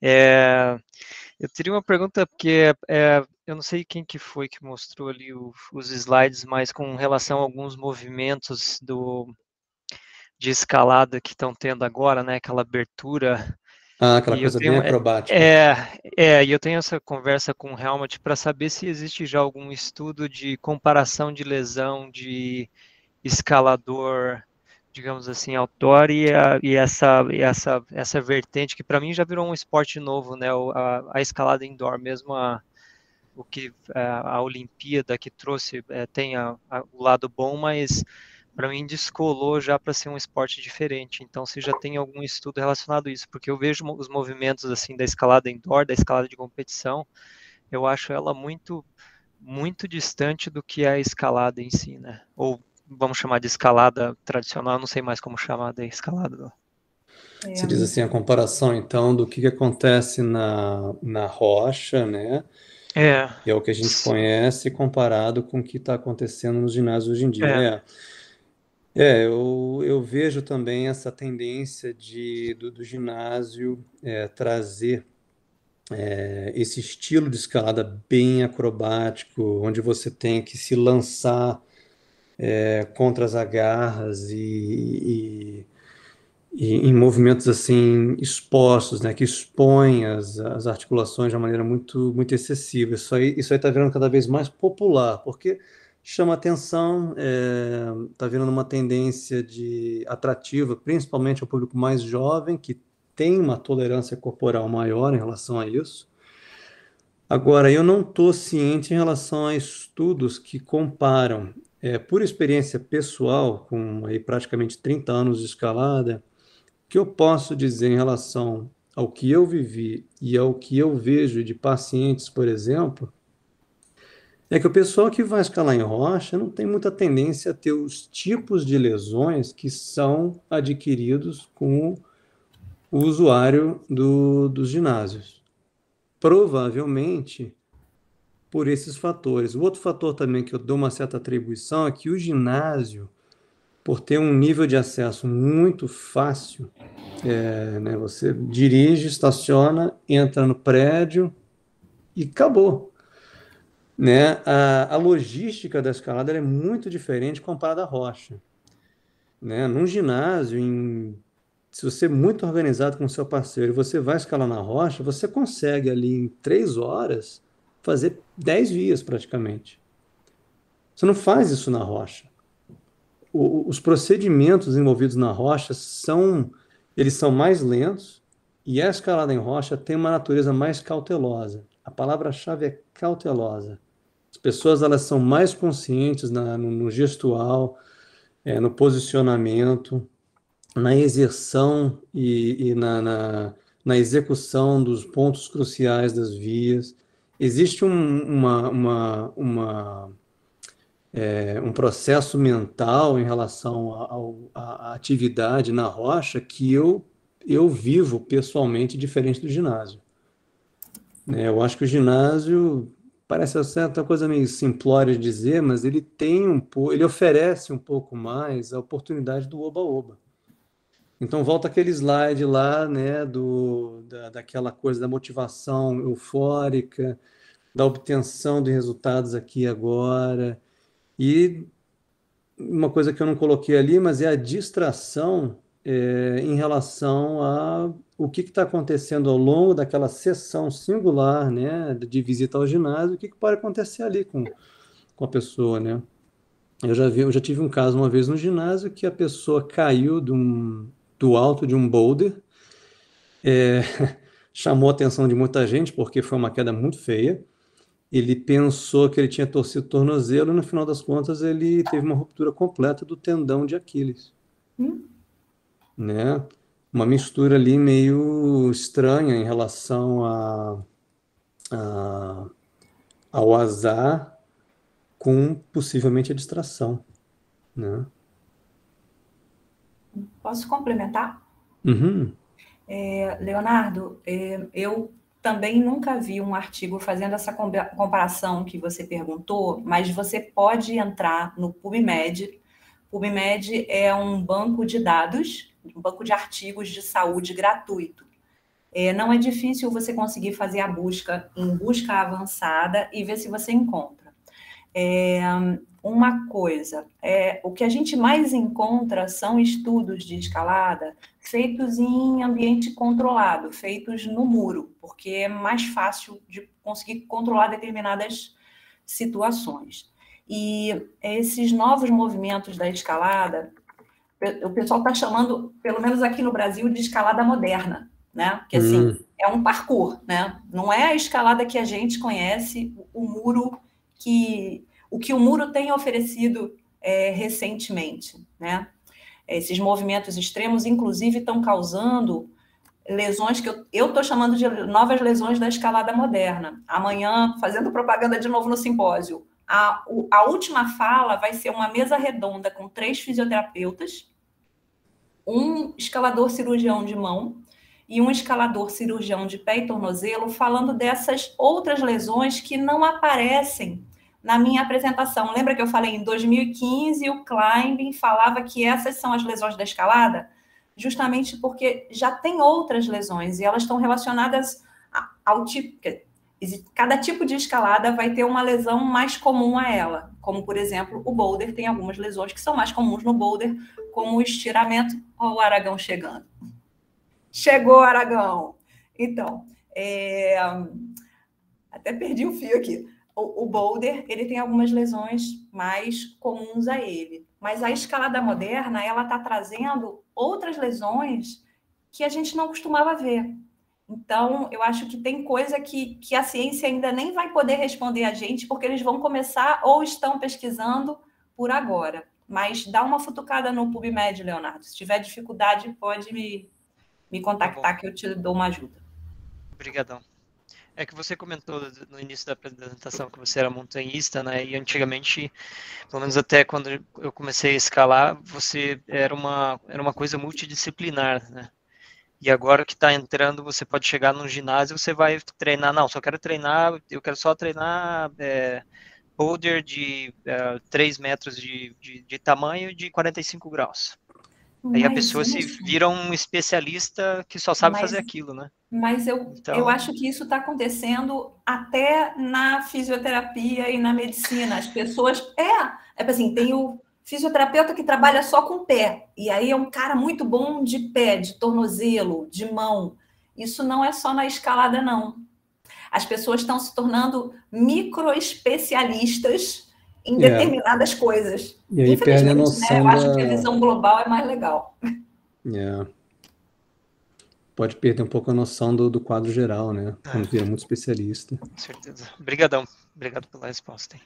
Eu teria uma pergunta, porque eu não sei quem que foi que mostrou ali os slides, mas com relação a alguns movimentos de escalada que estão tendo agora, né? Aquela abertura. aquela E eu coisa bem tenho, acrobática. e eu tenho essa conversa com o Helmut para saber se existe já algum estudo de comparação de lesão de escalador, digamos assim, outdoor e essa vertente que para mim já virou um esporte novo, né? A escalada indoor, mesmo o que a Olimpíada que trouxe tem o lado bom, mas para mim descolou já para ser um esporte diferente. Então, se já tem algum estudo relacionado a isso, porque eu vejo os movimentos assim da escalada indoor, da escalada de competição, eu acho ela muito muito distante do que é a escalada em si, né? Ou vamos chamar de escalada tradicional, não sei mais como chamar de escalada. Você diz assim, a comparação, então, do que acontece na rocha, né? Que é o que a gente conhece, comparado com o que está acontecendo nos ginásios hoje em dia. Eu vejo também essa tendência do ginásio trazer esse estilo de escalada bem acrobático, onde você tem que se lançar contra as agarras e em movimentos assim expostos, né, que expõem as articulações de uma maneira muito, muito excessiva. Isso aí está virando cada vez mais popular, porque chama atenção, está virando uma tendência atrativa, principalmente ao público mais jovem, que tem uma tolerância corporal maior em relação a isso. Agora, eu não estou ciente em relação a estudos que comparam, por experiência pessoal, com aí praticamente 30 anos de escalada, que eu posso dizer em relação ao que eu vivi e ao que eu vejo de pacientes, por exemplo, é que o pessoal que vai escalar em rocha não tem muita tendência a ter os tipos de lesões que são adquiridos com o usuário dos ginásios. Provavelmente por esses fatores. O outro fator também que eu dou uma certa atribuição é que o ginásio, por ter um nível de acesso muito fácil, né, você dirige, estaciona, entra no prédio e acabou. Né? A logística da escalada é muito diferente comparada à rocha. Né? Num ginásio, se você é muito organizado com o seu parceiro e você vai escalar na rocha, você consegue ali em 3 horas fazer 10 vias praticamente. Você não faz isso na rocha. Os procedimentos envolvidos na rocha eles são mais lentos e a escalada em rocha tem uma natureza mais cautelosa. A palavra-chave é cautelosa. As pessoas elas são mais conscientes no gestual, no posicionamento, na exerção e na execução dos pontos cruciais das vias. Existe um processo mental em relação à atividade na rocha que eu vivo pessoalmente diferente do ginásio. Eu acho que o ginásio parece uma certa coisa meio simplória de dizer, mas ele ele oferece um pouco mais a oportunidade do oba-oba. Então volta aquele slide lá, né, daquela coisa da motivação eufórica, da obtenção de resultados aqui e agora. E uma coisa que eu não coloquei ali, mas é a distração em relação a o que está acontecendo ao longo daquela sessão singular, né, de visita ao ginásio, o que pode acontecer ali com a pessoa, né? Eu já tive um caso uma vez no ginásio que a pessoa caiu do alto de um boulder, chamou a atenção de muita gente porque foi uma queda muito feia. Ele pensou que ele tinha torcido o tornozelo e no final das contas ele teve uma ruptura completa do tendão de Aquiles. Né? Uma mistura ali meio estranha em relação ao azar com possivelmente a distração. Né? Posso complementar? Uhum. Leonardo, eu também nunca vi um artigo fazendo essa comparação que você perguntou, mas você pode entrar no PubMed. PubMed é um banco de dados, um banco de artigos de saúde gratuito. Não é difícil você conseguir fazer a busca em busca avançada e ver se você encontra. Uma coisa, o que a gente mais encontra são estudos de escalada feitos em ambiente controlado, feitos no muro, porque é mais fácil de conseguir controlar determinadas situações. E esses novos movimentos da escalada, o pessoal está chamando, pelo menos aqui no Brasil, de escalada moderna, né? Porque assim, é um parkour, né? Não é a escalada que a gente conhece, o que o muro tem oferecido recentemente, né? Esses movimentos extremos, inclusive, estão causando lesões que eu estou chamando de novas lesões da escalada moderna. Amanhã, fazendo propaganda de novo no simpósio, a última fala vai ser uma mesa redonda com 3 fisioterapeutas, um escalador cirurgião de mão e um escalador cirurgião de pé e tornozelo, falando dessas outras lesões que não aparecem na minha apresentação. Lembra que eu falei em 2015 o Climbing falava que essas são as lesões da escalada? Justamente porque já tem outras lesões e elas estão relacionadas ao tipo. Cada tipo de escalada vai ter uma lesão mais comum a ela, como, por exemplo, o boulder tem algumas lesões que são mais comuns no boulder, como o estiramento. Olha o Aragão chegando. Chegou, Aragão! Então, até perdi o fio aqui. O boulder, ele tem algumas lesões mais comuns a ele, mas a escalada moderna, ela está trazendo outras lesões que a gente não costumava ver. Então, eu acho que tem coisa que a ciência ainda nem vai poder responder a gente, porque eles vão começar ou estão pesquisando por agora. Mas dá uma futucada no PubMed, Leonardo. Se tiver dificuldade, pode me contactar, que eu te dou uma ajuda. Obrigadão. É que você comentou no início da apresentação que você era montanhista, né? E antigamente, pelo menos até quando eu comecei a escalar, você era uma coisa multidisciplinar, né? E agora que está entrando, você pode chegar num ginásio, você vai treinar, não, eu quero só treinar boulder de 3 metros de tamanho e de 45 graus. Aí a pessoa se vira um especialista que só sabe fazer aquilo, né? Mas eu acho que isso está acontecendo até na fisioterapia e na medicina. As pessoas... assim, tem o fisioterapeuta que trabalha só com o pé, e aí é um cara muito bom de pé, de tornozelo, de mão. Isso não é só na escalada, não. As pessoas estão se tornando microespecialistas em determinadas coisas. E aí perde a noção, né? Eu acho que a visão global é mais legal. Pode perder um pouco a noção do quadro geral, né? Quando vira muito especialista. Com certeza. Obrigadão. Obrigado pela resposta.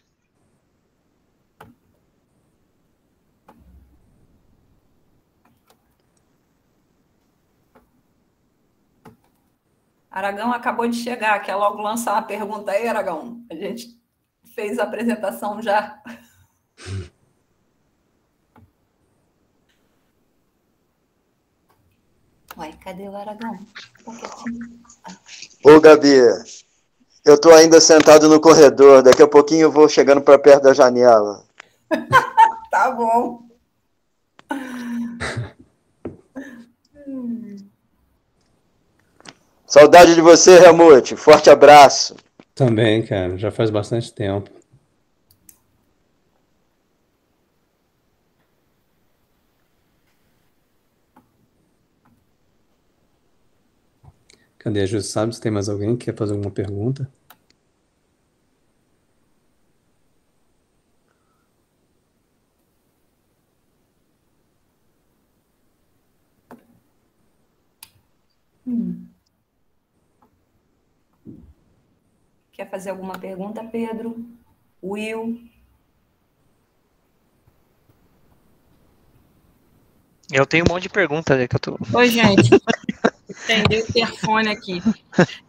Aragão acabou de chegar. Quer logo lançar uma pergunta aí, Aragão? A gente fez a apresentação já. Ué, cadê o Aragão? Ô, Gabi, eu tô ainda sentado no corredor. Daqui a pouquinho eu vou chegando para perto da janela. Tá bom. Saudade de você, Helmut. Forte abraço. Também, cara. Já faz bastante tempo. Cadê a Ju? Sabe se tem mais alguém que quer fazer alguma pergunta? Quer fazer alguma pergunta, Pedro? Will? Eu tenho um monte de perguntas que eu tô... Oi, gente. Entendi o interfone aqui.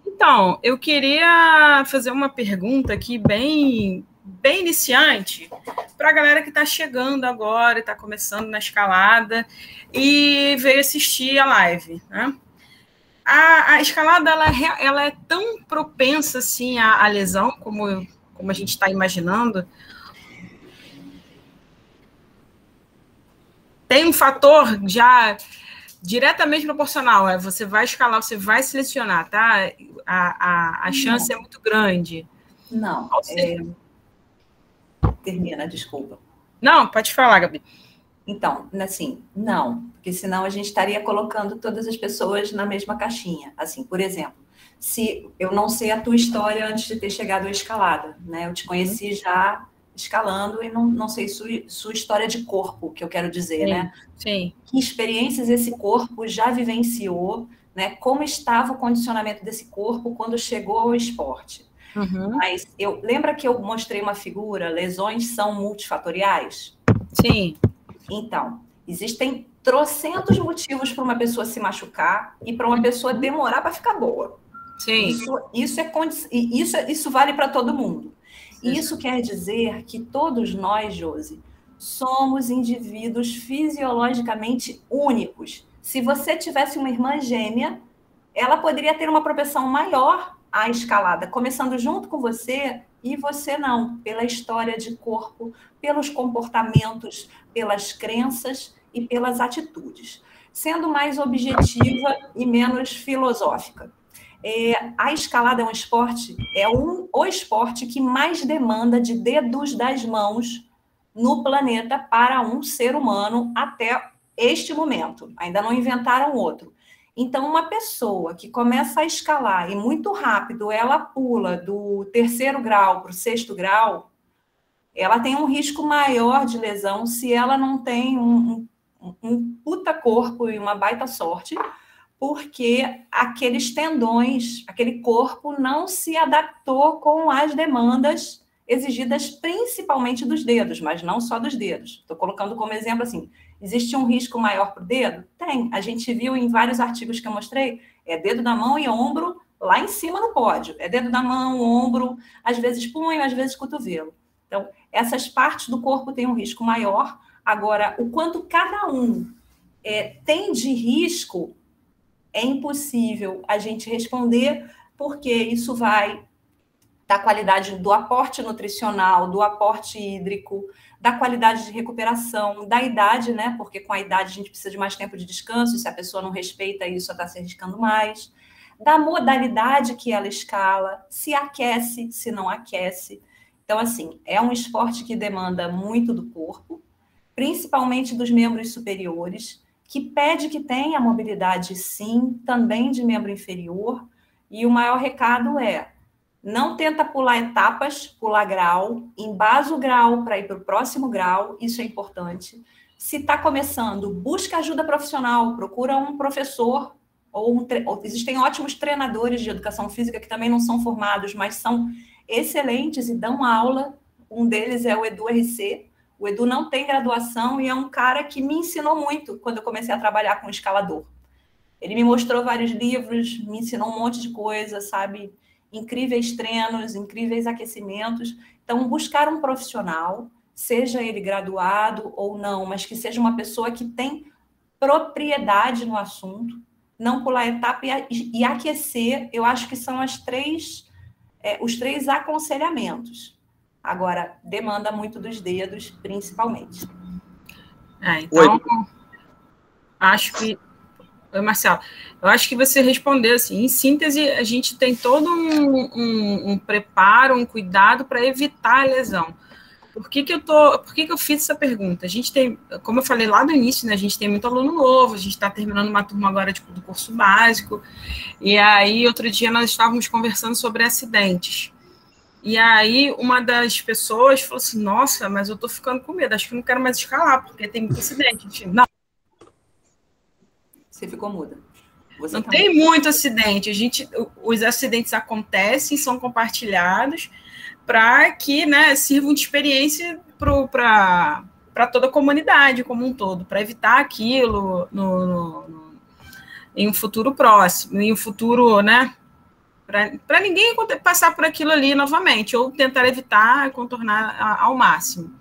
Então, eu queria fazer uma pergunta aqui bem iniciante para a galera que está chegando agora, está começando na escalada e veio assistir a live, né? A escalada ela é tão propensa assim à lesão como a gente está imaginando. Tem um fator já diretamente proporcional. Você vai escalar, você vai selecionar, tá? A chance é muito grande. Não. Termina, desculpa. Não, pode falar, Gabi. Então, assim, não, porque senão a gente estaria colocando todas as pessoas na mesma caixinha. Assim, por exemplo, se eu não sei a tua história antes de ter chegado à escalada, né? Eu te conheci já escalando e não sei sua história de corpo, que eu quero dizer, sim, né? Sim. Que experiências esse corpo já vivenciou, né? Como estava o condicionamento desse corpo quando chegou ao esporte. Mas lembra que eu mostrei uma figura, lesões são multifatoriais? Sim. Então, existem trocentos motivos para uma pessoa se machucar e para uma pessoa demorar para ficar boa. Sim. Isso vale para todo mundo. Isso quer dizer que todos nós, Josi, somos indivíduos fisiologicamente únicos. Se você tivesse uma irmã gêmea, ela poderia ter uma propensão maior à escalada, começando junto com você, e você não, pela história de corpo, pelos comportamentos, pelas crenças e pelas atitudes. Sendo mais objetiva e menos filosófica. A escalada é um esporte, o esporte que mais demanda de dedos das mãos no planeta para um ser humano até este momento. Ainda não inventaram outro. Então, uma pessoa que começa a escalar e muito rápido ela pula do 3º grau para o 6º grau, ela tem um risco maior de lesão se ela não tem um puta corpo e uma baita sorte, porque aqueles tendões, aquele corpo não se adaptou com as demandas exigidas principalmente dos dedos, mas não só dos dedos. Estou colocando como exemplo assim, existe um risco maior para o dedo? Tem. A gente viu em vários artigos que eu mostrei, é dedo da mão e ombro lá em cima no pódio. É dedo da mão, ombro, às vezes punho, às vezes cotovelo. Então, essas partes do corpo têm um risco maior. Agora, o quanto cada um tem de risco, é impossível a gente responder, porque isso vai da qualidade do aporte nutricional, do aporte hídrico, da qualidade de recuperação, da idade, né? Porque com a idade a gente precisa de mais tempo de descanso, e se a pessoa não respeita isso, ela está se arriscando mais. Da modalidade que ela escala, se aquece, se não aquece. Então, assim, é um esporte que demanda muito do corpo, principalmente dos membros superiores, que pede que tenha mobilidade, sim, também de membro inferior. E o maior recado é: não tenta pular etapas, pular grau, embasa o grau para ir para o próximo grau, isso é importante. Se está começando, busca ajuda profissional, procura um professor, existem ótimos treinadores de educação física que também não são formados, mas são excelentes e dão aula. Um deles é o Edu RC. O Edu não tem graduação e é um cara que me ensinou muito quando eu comecei a trabalhar com escalador. Ele me mostrou vários livros, me ensinou um monte de coisa, sabe? Incríveis treinos, incríveis aquecimentos. Então, buscar um profissional, seja ele graduado ou não, mas que seja uma pessoa que tem propriedade no assunto, não pular etapa e aquecer, eu acho que são os 3 aconselhamentos. Agora, demanda muito dos dedos, principalmente. Então, acho que... Oi, Marcelo. Eu acho que você respondeu assim, em síntese, a gente tem todo um preparo, um cuidado para evitar a lesão. Por que eu fiz essa pergunta? A gente tem, como eu falei lá no início, né, a gente tem muito aluno novo, a gente está terminando uma turma agora do curso básico, e aí outro dia nós estávamos conversando sobre acidentes. E aí uma das pessoas falou assim: nossa, mas eu estou ficando com medo, acho que não quero mais escalar, porque tem muito acidente. Não. Você ficou muda. Não tem muito acidente. Os acidentes acontecem, são compartilhados para que, né, sirvam de experiência para toda a comunidade como um todo, para evitar aquilo em um futuro próximo, em um futuro, né, para ninguém passar por aquilo ali novamente, ou tentar evitar, contornar ao máximo.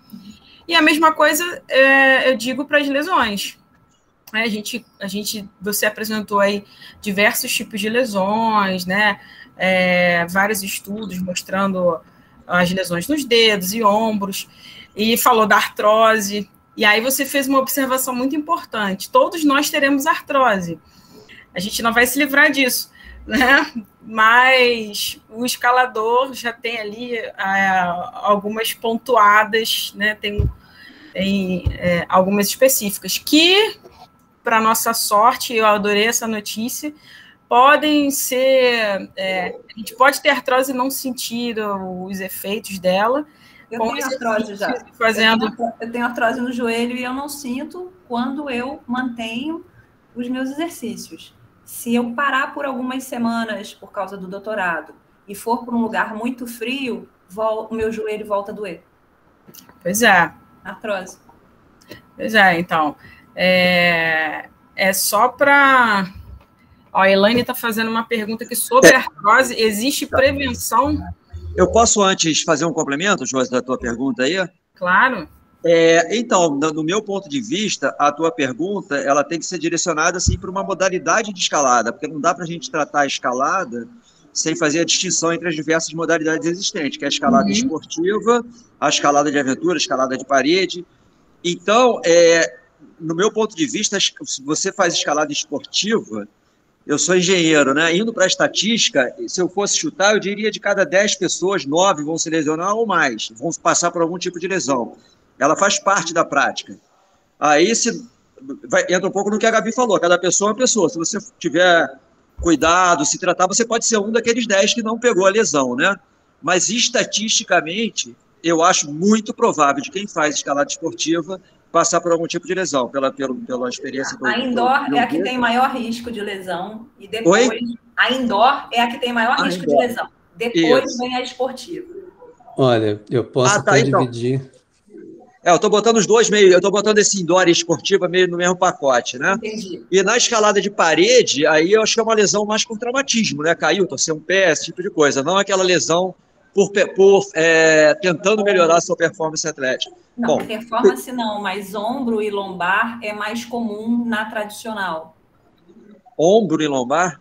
E a mesma coisa eu digo para as lesões. Você apresentou aí diversos tipos de lesões, né? Vários estudos mostrando as lesões nos dedos e ombros, e falou da artrose. E aí você fez uma observação muito importante: todos nós teremos artrose. A gente não vai se livrar disso, né? Mas o escalador já tem ali algumas pontuadas, né? Tem algumas específicas que, para nossa sorte, eu adorei essa notícia, podem ser... a gente pode ter artrose e não sentir os efeitos dela. Eu tenho artrose já. Eu tenho artrose no joelho e eu não sinto quando eu mantenho os meus exercícios. Se eu parar por algumas semanas por causa do doutorado e for para um lugar muito frio, o meu joelho volta a doer. Pois é. Artrose. Pois é, então... É só para... A Elaine está fazendo uma pergunta aqui sobre a artrose. Existe prevenção? Eu posso antes fazer um complemento, Josi, da tua pergunta aí? Claro. Então, no meu ponto de vista, a tua pergunta ela tem que ser direcionada assim, para uma modalidade de escalada, porque não dá para a gente tratar a escalada sem fazer a distinção entre as diversas modalidades existentes, que é a escalada esportiva, a escalada de aventura, a escalada de parede. Então, no meu ponto de vista, se você faz escalada esportiva, eu sou engenheiro, né? Indo para a estatística, se eu fosse chutar, eu diria de cada 10 pessoas, 9 vão se lesionar ou mais, vão passar por algum tipo de lesão. Ela faz parte da prática. Aí entra um pouco no que a Gabi falou, cada pessoa é uma pessoa. Se você tiver cuidado, se tratar, você pode ser um daqueles 10 que não pegou a lesão, né? Mas estatisticamente, eu acho muito provável de quem faz escalada esportiva passar por algum tipo de lesão, pela experiência. A indoor é a que tem maior risco de lesão. E depois, a indoor é a que tem maior risco de lesão. Depois vem a esportiva. Olha, eu posso até dividir. Eu estou botando os dois meio, eu estou botando esse indoor e esportiva meio no mesmo pacote, né? Entendi. E na escalada de parede, aí eu acho que é uma lesão mais com traumatismo, né? Caiu, torceu um pé, esse tipo de coisa. Não aquela lesão tentando melhorar a sua performance atlética. Não, performance não, mas ombro e lombar é mais comum na tradicional. Ombro e lombar?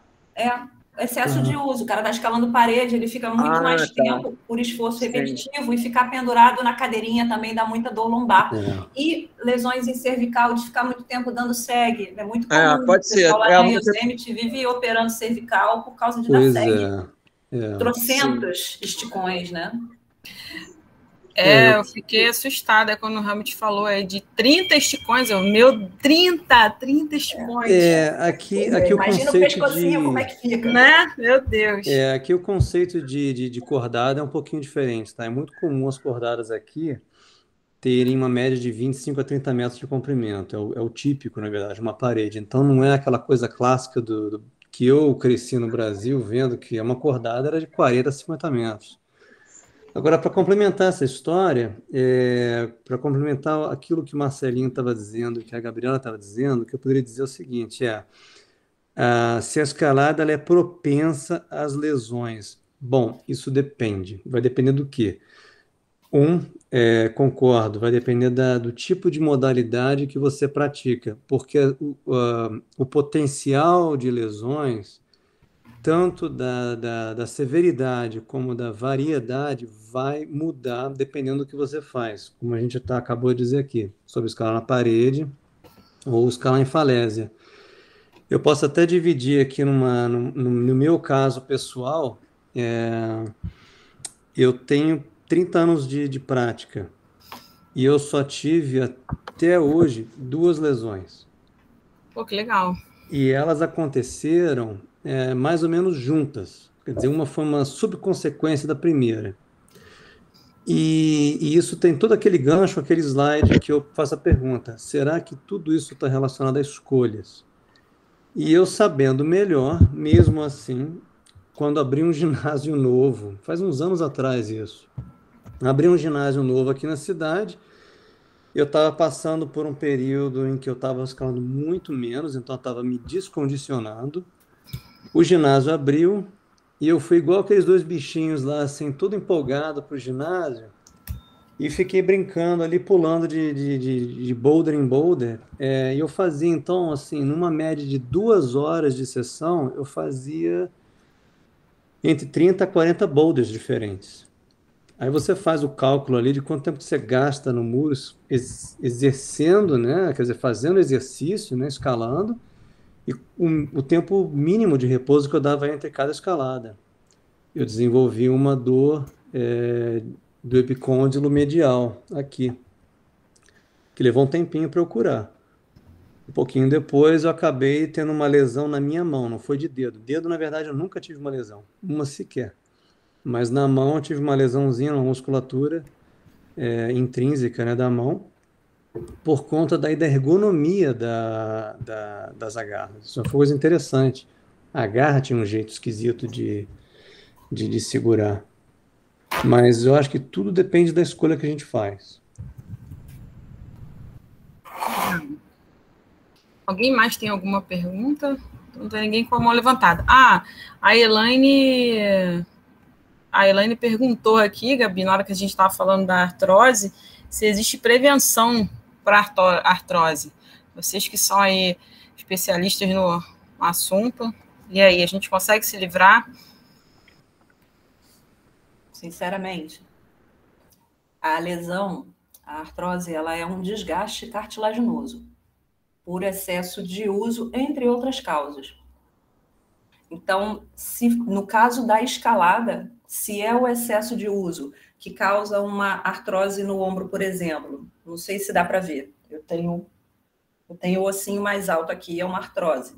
Excesso de uso. O cara está escalando parede, ele fica muito mais tempo por esforço repetitivo e ficar pendurado na cadeirinha também dá muita dor lombar. E lesões em cervical, de ficar muito tempo dando seg. É muito comum. Pode ser. O pessoal lá na Yosemite vive operando cervical por causa de dar seg. Trocentos esticões, né? Eu fiquei assustada quando o Hamid falou de 30 esticões. 30 esticões. Aqui o conceito o pescocinho, como é que fica? Né? Meu Deus. Aqui o conceito de cordada é um pouquinho diferente, tá? É muito comum as cordadas aqui terem uma média de 25 a 30 metros de comprimento. É o típico, na verdade, uma parede. Então, não é aquela coisa clássica que eu cresci no Brasil vendo que uma cordada era de 40 a 50 metros. Agora, para complementar essa história, para complementar aquilo que o Marcelinho estava dizendo, que a Gabriela estava dizendo, o que eu poderia dizer é o seguinte, se a escalada ela é propensa às lesões. Bom, isso depende. Vai depender do quê? Concordo, vai depender do tipo de modalidade que você pratica, porque o potencial de lesões, tanto da severidade como da variedade, vai mudar dependendo do que você faz, como a gente acabou de dizer aqui, sobre escalar na parede ou escalar em falésia. Eu posso até dividir aqui no meu caso pessoal, eu tenho 30 anos de prática e eu só tive até hoje 2 lesões. Pô, que legal. E elas aconteceram mais ou menos juntas. Quer dizer, uma foi uma subconsequência da primeira. E isso tem todo aquele gancho, aquele slide que eu faço a pergunta, será que tudo isso está relacionado a escolhas? E eu sabendo melhor, mesmo assim, quando abri um ginásio novo, faz uns anos atrás isso, abri um ginásio novo aqui na cidade, eu estava passando por um período em que eu estava escalando muito menos, então eu estava me descondicionando. O ginásio abriu e eu fui igual aqueles 2 bichinhos lá, assim, todo empolgado para o ginásio e fiquei brincando ali, pulando de boulder em boulder. E eu fazia, então, assim, numa média de 2 horas de sessão, eu fazia entre 30 a 40 boulders diferentes. Aí você faz o cálculo ali de quanto tempo você gasta no muro exercendo, né? Quer dizer, fazendo exercício, né? Escalando, e o tempo mínimo de repouso que eu dava entre cada escalada. Eu desenvolvi uma dor do epicôndilo medial aqui, que levou um tempinho para eu curar. Um pouquinho depois eu acabei tendo uma lesão na minha mão, não foi de dedo. Dedo, na verdade, eu nunca tive uma lesão, uma sequer. Mas na mão eu tive uma lesãozinha, uma musculatura intrínseca, né, da mão, por conta da ergonomia das agarras. Isso é uma coisa interessante. A garra tinha um jeito esquisito de segurar. Mas eu acho que tudo depende da escolha que a gente faz. Alguém mais tem alguma pergunta? Não tem ninguém com a mão levantada. A Elaine perguntou aqui, Gabi, na hora que a gente estava falando da artrose, se existe prevenção para artrose. Vocês que são aí especialistas no assunto, e aí, a gente consegue se livrar? Sinceramente, a lesão, a artrose, ela é um desgaste cartilaginoso por excesso de uso, entre outras causas. Então, se no caso da escalada, se é o excesso de uso que causa uma artrose no ombro, por exemplo, não sei se dá para ver, eu tenho o ossinho mais alto aqui, é uma artrose.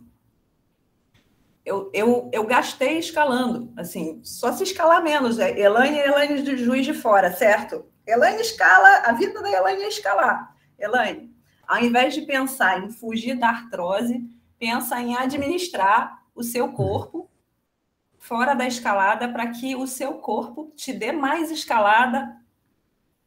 Eu gastei escalando, assim, só se escalar menos. Elaine de Juiz de Fora, certo? Elaine escala, a vida da Elaine é escalar. Elaine, ao invés de pensar em fugir da artrose, pensa em administrar o seu corpo fora da escalada para que o seu corpo te dê mais escalada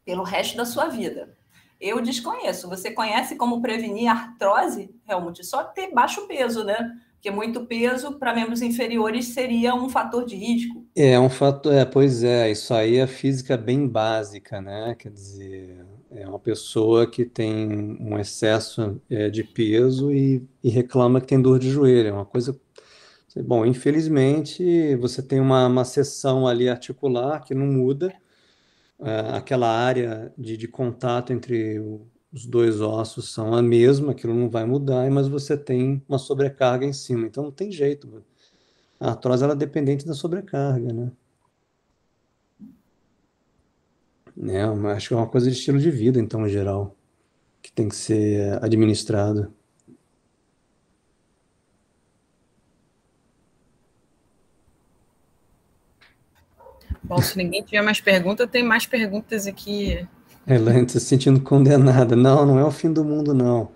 pelo resto da sua vida. Eu desconheço. Você conhece como prevenir artrose, Helmut? Só ter baixo peso, né? Porque muito peso para membros inferiores seria um fator de risco. É um fator, pois é, isso aí é física bem básica, né? Quer dizer, é uma pessoa que tem um excesso de peso e reclama que tem dor de joelho. É uma coisa. Bom, infelizmente, você tem uma seção ali articular que não muda, aquela área de contato entre os dois ossos são a mesma, aquilo não vai mudar, mas você tem uma sobrecarga em cima, então não tem jeito. A artrose ela é dependente da sobrecarga, né? Acho que é uma coisa de estilo de vida, então, em geral, que tem que ser administrado. Bom, se ninguém tiver mais perguntas, tem mais perguntas aqui. Elaine está se sentindo condenada. Não, não é o fim do mundo, não.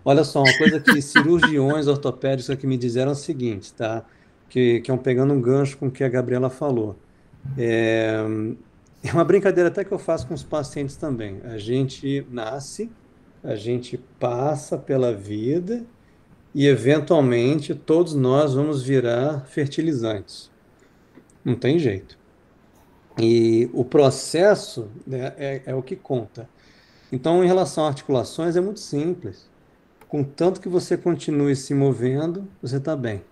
Olha só, uma coisa que cirurgiões ortopédicos aqui me disseram é o seguinte, tá? Que é pegando um gancho com o que a Gabriela falou. É uma brincadeira até que eu faço com os pacientes também. A gente nasce, a gente passa pela vida e, eventualmente, todos nós vamos virar fertilizantes. Não tem jeito. E o processo, né, é o que conta. Então, em relação a articulações, é muito simples. Contanto que você continue se movendo, você está bem.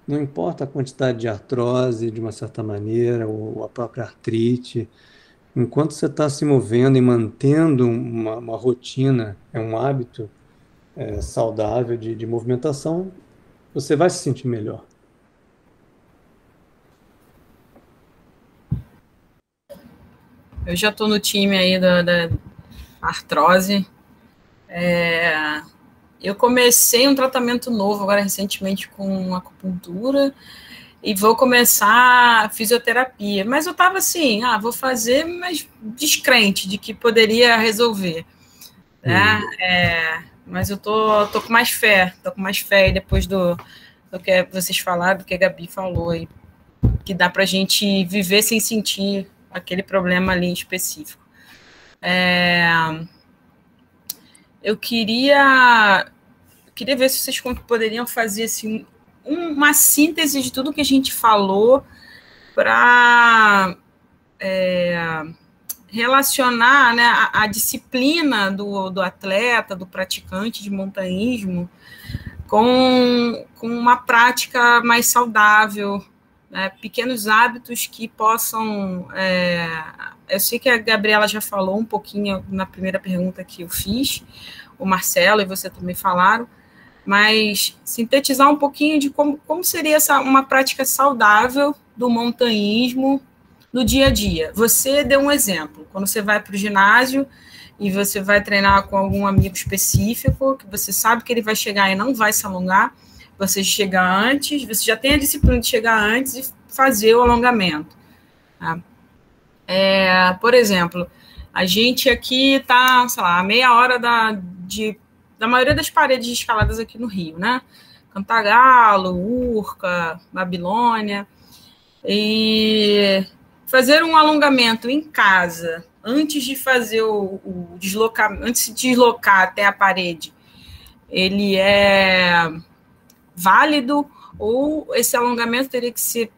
Não importa a quantidade de artrose, de uma certa maneira, ou a própria artrite. Enquanto você está se movendo e mantendo uma rotina, um hábito saudável de movimentação, você vai se sentir melhor. Eu já estou no time aí da artrose. Eu comecei um tratamento novo agora recentemente com acupuntura e vou começar a fisioterapia. Mas eu estava assim, vou fazer, mas descrente de que poderia resolver. Né? Mas eu tô com mais fé, e depois do que vocês falaram, do que a Gabi falou aí, que dá para a gente viver sem sentir aquele problema ali em específico. Eu queria ver se vocês poderiam fazer assim, uma síntese de tudo que a gente falou para relacionar, né, a disciplina do atleta, do praticante de montanhismo com uma prática mais saudável, né, pequenos hábitos que possam... eu sei que a Gabriela já falou um pouquinho na primeira pergunta que eu fiz, o Marcelo e você também falaram, mas sintetizar um pouquinho de como seria uma prática saudável do montanhismo no dia a dia. Você deu um exemplo, quando você vai para o ginásio e você vai treinar com algum amigo específico, que você sabe que ele vai chegar e não vai se alongar, você chega antes, você já tem a disciplina de chegar antes e fazer o alongamento. Tá? Por exemplo, a gente aqui está, sei lá, a meia hora da maioria das paredes escaladas aqui no Rio, né? Cantagalo, Urca, Babilônia. E fazer um alongamento em casa, antes de fazer o deslocamento, antes de deslocar até a parede, ele é válido ou esse alongamento teria que ser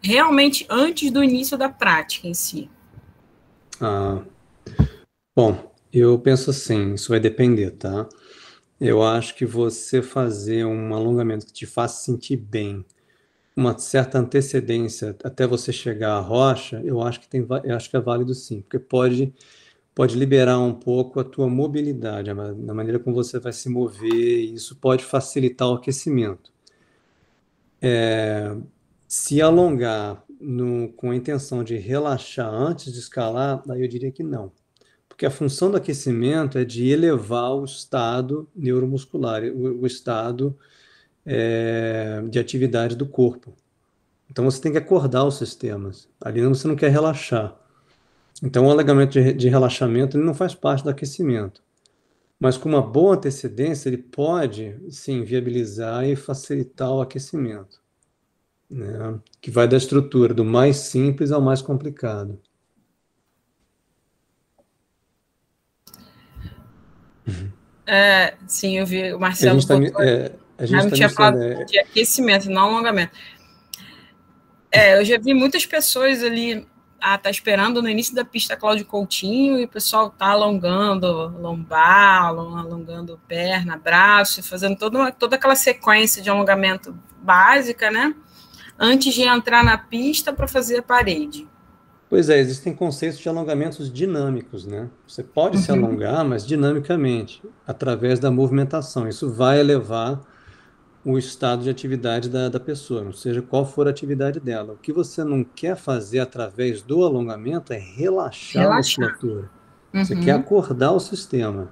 realmente antes do início da prática em si? Bom, eu penso assim, isso vai depender, tá? Eu acho que você fazer um alongamento que te faça sentir bem, uma certa antecedência até você chegar à rocha, eu acho que é válido sim, porque pode liberar um pouco a tua mobilidade, na maneira como você vai se mover, e isso pode facilitar o aquecimento. Se alongar com a intenção de relaxar antes de escalar, daí eu diria que não. Porque a função do aquecimento é de elevar o estado neuromuscular, o estado de atividade do corpo. Então você tem que acordar os sistemas. Ali você não quer relaxar. Então o alongamento de relaxamento ele não faz parte do aquecimento. Mas com uma boa antecedência, ele pode, sim, viabilizar e facilitar o aquecimento, né? Que vai da estrutura do mais simples ao mais complicado. Sim, eu vi o Marcelo a gente tinha falado de aquecimento, não alongamento. Eu já vi muitas pessoas ali, tá esperando no início da pista Cláudio Coutinho, e o pessoal tá alongando lombar, alongando perna, braço, fazendo toda aquela sequência de alongamento básica, né? Antes de entrar na pista para fazer a parede. Pois é, existem conceitos de alongamentos dinâmicos, né? Você pode se alongar, mas dinamicamente, através da movimentação. Isso vai elevar o estado de atividade da pessoa, não seja qual for a atividade dela. O que você não quer fazer através do alongamento é relaxar a musculatura. Você quer acordar o sistema,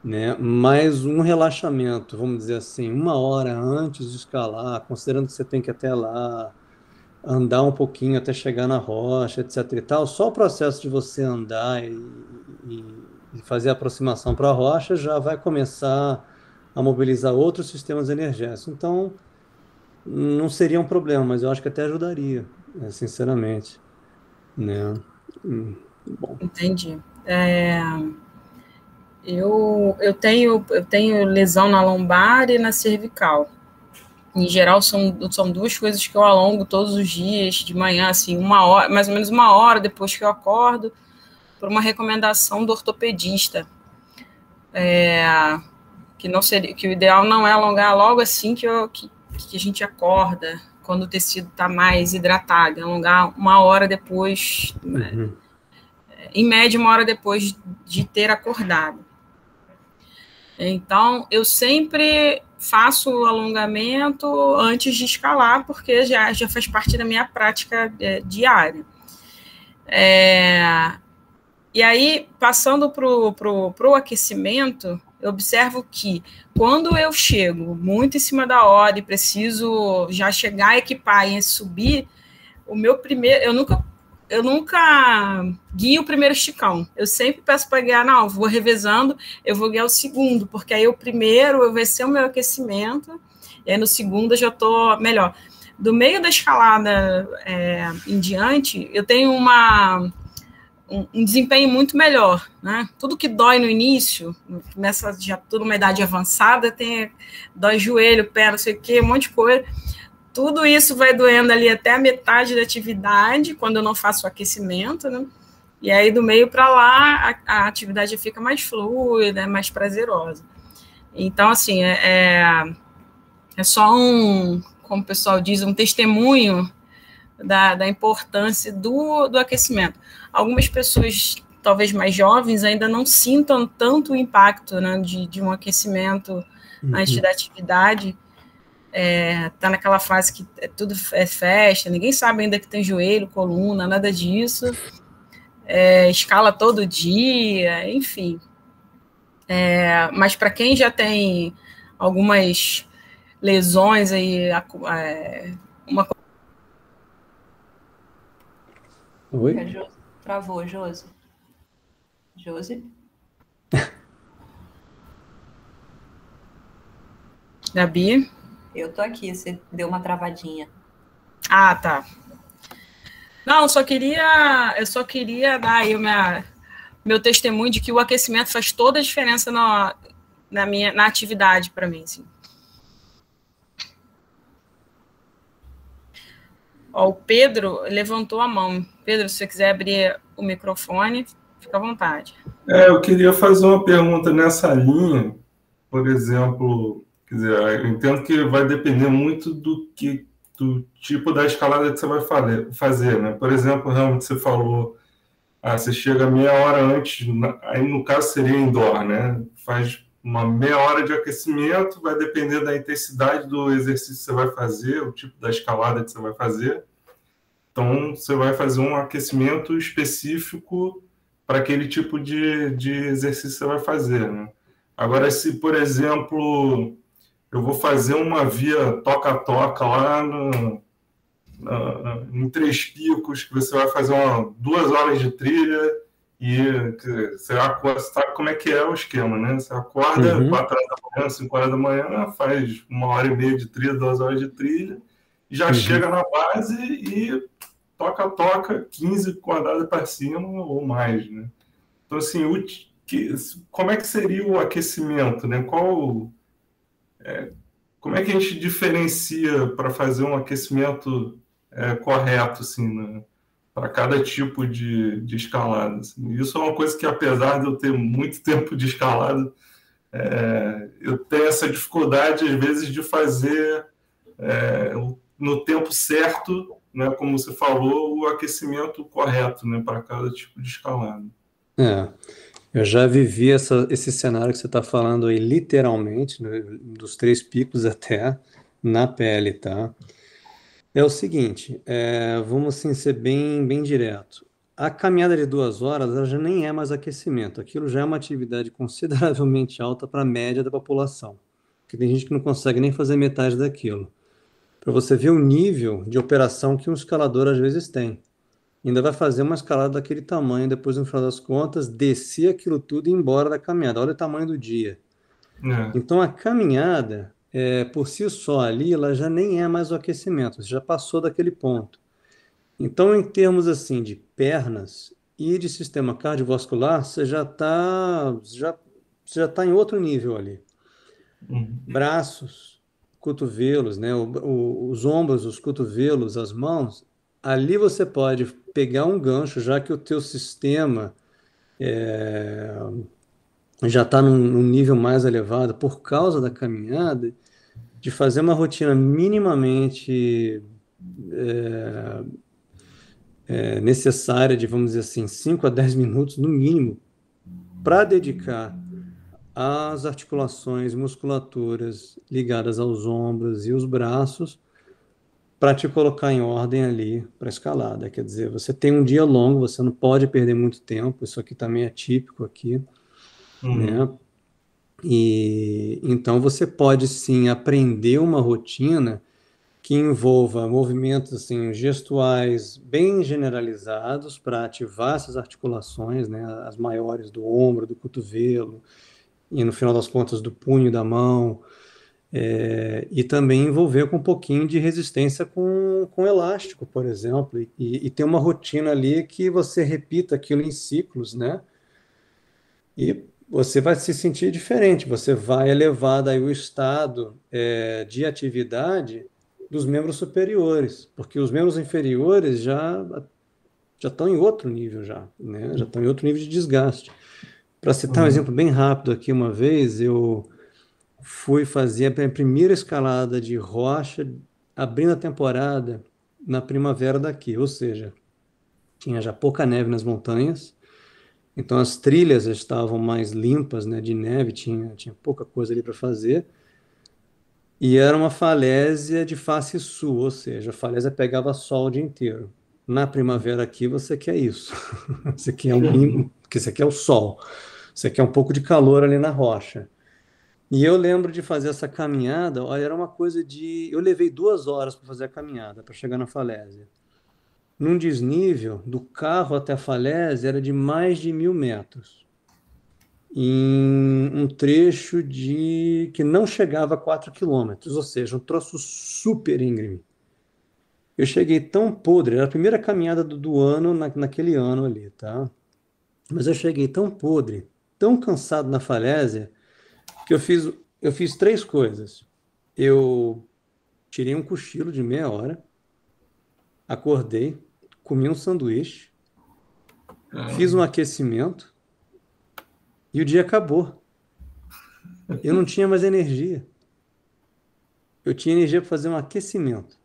né? Mas um relaxamento, vamos dizer assim, 1 hora antes de escalar, considerando que você tem que ir até lá, andar um pouquinho até chegar na rocha, etc e tal, só o processo de você andar e fazer a aproximação para a rocha já vai começar a mobilizar outros sistemas energéticos. Então, não seria um problema, mas eu acho que até ajudaria, né, sinceramente, né? Bom. Entendi. Eu tenho lesão na lombar e na cervical. Em geral, são 2 coisas que eu alongo todos os dias, de manhã, assim, 1 hora, mais ou menos 1 hora depois que eu acordo, por uma recomendação do ortopedista. Que o ideal não é alongar logo assim que a gente acorda, quando o tecido está mais hidratado, alongar 1 hora depois, em média 1 hora depois de ter acordado. Então, eu sempre faço o alongamento antes de escalar, porque já faz parte da minha prática diária. E aí, passando para o aquecimento, eu observo que quando eu chego muito em cima da hora e preciso já chegar a equipar e subir, eu nunca guio o primeiro esticão. Eu sempre peço para guiar, não, vou revezando, eu vou guiar o segundo, porque aí o primeiro vai ser o meu aquecimento, e aí no segundo eu já estou melhor. Do meio da escalada em diante, eu tenho um desempenho muito melhor, né? Tudo que dói no início, começa já tudo uma idade avançada, dói joelho, pé, não sei o quê, um monte de coisa. Tudo isso vai doendo ali até a metade da atividade, quando eu não faço o aquecimento, né? E aí, do meio para lá, a atividade fica mais fluida, mais prazerosa. Então, assim, é só como o pessoal diz, um testemunho da importância do aquecimento. Algumas pessoas, talvez mais jovens, ainda não sintam tanto o impacto, né, de um aquecimento antes da atividade. Tá naquela fase que tudo é festa, ninguém sabe ainda que tem joelho, coluna, nada disso, escala todo dia, enfim. Mas para quem já tem algumas lesões aí, uma... Oi? Travou, Josi. Josi? Gabi? Eu tô aqui, você deu uma travadinha. Ah, tá. Não, eu só queria dar aí meu testemunho de que o aquecimento faz toda a diferença na atividade para mim, assim. Ó, o Pedro levantou a mão. Pedro, se você quiser abrir o microfone, fica à vontade. Eu queria fazer uma pergunta nessa linha, por exemplo, quer dizer, eu entendo que vai depender muito do tipo da escalada que você vai fazer, né? Por exemplo, realmente você falou, você chega meia hora antes, aí no caso seria indoor, né? Faz uma meia hora de aquecimento, vai depender da intensidade do exercício que você vai fazer, o tipo da escalada que você vai fazer. Então, você vai fazer um aquecimento específico para aquele tipo de exercício que você vai fazer, né? Agora, se, por exemplo, eu vou fazer uma via toca-toca lá em Três Picos, que você vai fazer 2 horas de trilha e você sabe como é que é o esquema, né? Você acorda 4 horas da manhã, 5 horas da manhã, faz 1h30 de trilha, 2 horas de trilha, e já chega na base e toca, 15 quadrados para cima ou mais, né? Então, assim, como é que seria o aquecimento, né? Como é que a gente diferencia para fazer um aquecimento correto, assim, né? Para cada tipo de escalada, assim. Isso é uma coisa que, apesar de eu ter muito tempo de escalada, eu tenho essa dificuldade, às vezes, de fazer no tempo certo, né, como você falou, o aquecimento correto, né, para cada tipo de escalada. Eu já vivi esse cenário que você está falando aí, literalmente, né, dos Três Picos até na pele, tá? É o seguinte, vamos assim, ser bem direto. A caminhada de 2 horas, ela já nem é mais aquecimento. Aquilo já é uma atividade consideravelmente alta para a média da população. Porque tem gente que não consegue nem fazer metade daquilo. Para você ver o nível de operação que um escalador às vezes tem. Ainda vai fazer uma escalada daquele tamanho, depois, no final das contas, descer aquilo tudo e ir embora da caminhada. Olha o tamanho do dia. Então, a caminhada, por si só ali, ela já nem é mais o aquecimento. Você já passou daquele ponto. Então, em termos assim de pernas e de sistema cardiovascular, você já está em outro nível ali. Braços, cotovelos, né? Os ombros, os cotovelos, as mãos, ali você pode pegar um gancho, já que o teu sistema já está num nível mais elevado por causa da caminhada, de fazer uma rotina minimamente necessária de, vamos dizer assim, 5 a 10 minutos no mínimo, para dedicar às articulações, musculaturas ligadas aos ombros e os braços, para te colocar em ordem ali para a escalada. Quer dizer, você tem um dia longo, você não pode perder muito tempo, isso aqui também é típico aqui, né? E então você pode sim aprender uma rotina que envolva movimentos assim, gestuais bem generalizados para ativar essas articulações, né? As maiores do ombro, do cotovelo, e no final das contas do punho da mão, e também envolver com um pouquinho de resistência com elástico, por exemplo, e ter uma rotina ali que você repita aquilo em ciclos, né? E você vai se sentir diferente, você vai elevar daí o estado de atividade dos membros superiores, porque os membros inferiores já estão em outro nível já, né? Já estão em outro nível de desgaste. Para citar um exemplo bem rápido aqui, uma vez eu fui fazer a primeira escalada de rocha, abrindo a temporada na primavera daqui, ou seja, tinha já pouca neve nas montanhas, então as trilhas estavam mais limpas, né, de neve, tinha pouca coisa ali para fazer, e era uma falésia de face sul, ou seja, a falésia pegava sol o dia inteiro. Na primavera aqui você quer isso, você quer o sol, você quer um pouco de calor ali na rocha. E eu lembro de fazer essa caminhada, olha, era uma coisa de... Eu levei 2 horas para fazer a caminhada, para chegar na falésia. Num desnível, do carro até a falésia, era de mais de 1.000 metros. Em um trecho que não chegava a 4 quilômetros, ou seja, um troço super íngreme. Eu cheguei tão podre, era a primeira caminhada do ano, naquele ano ali, tá? Mas eu cheguei tão podre, tão cansado na falésia, que eu fiz 3 coisas. Eu tirei um cochilo de meia hora, acordei, comi um sanduíche, fiz um aquecimento e o dia acabou. Eu não tinha mais energia. Eu tinha energia para fazer um aquecimento.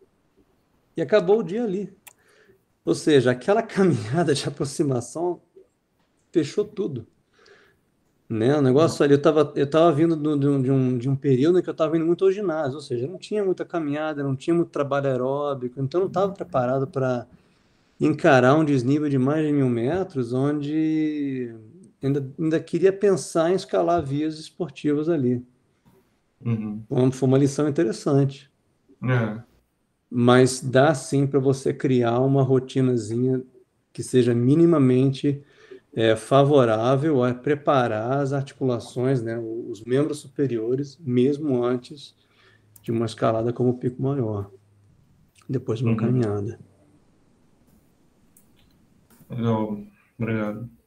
E acabou o dia ali. Ou seja, aquela caminhada de aproximação fechou tudo. né? O negócio ali, eu tava vindo de um período em que eu estava indo muito ao ginásio, ou seja, não tinha muita caminhada, não tinha muito trabalho aeróbico, então eu não estava preparado para encarar um desnível de mais de 1.000 metros, onde ainda queria pensar em escalar vias esportivas ali. Uhum. Foi uma lição interessante. É. Mas dá sim para você criar uma rotinazinha que seja minimamente favorável a preparar as articulações, né, os membros superiores, mesmo antes de uma escalada como o pico maior, depois de uma Uhum. caminhada. Legal, obrigado.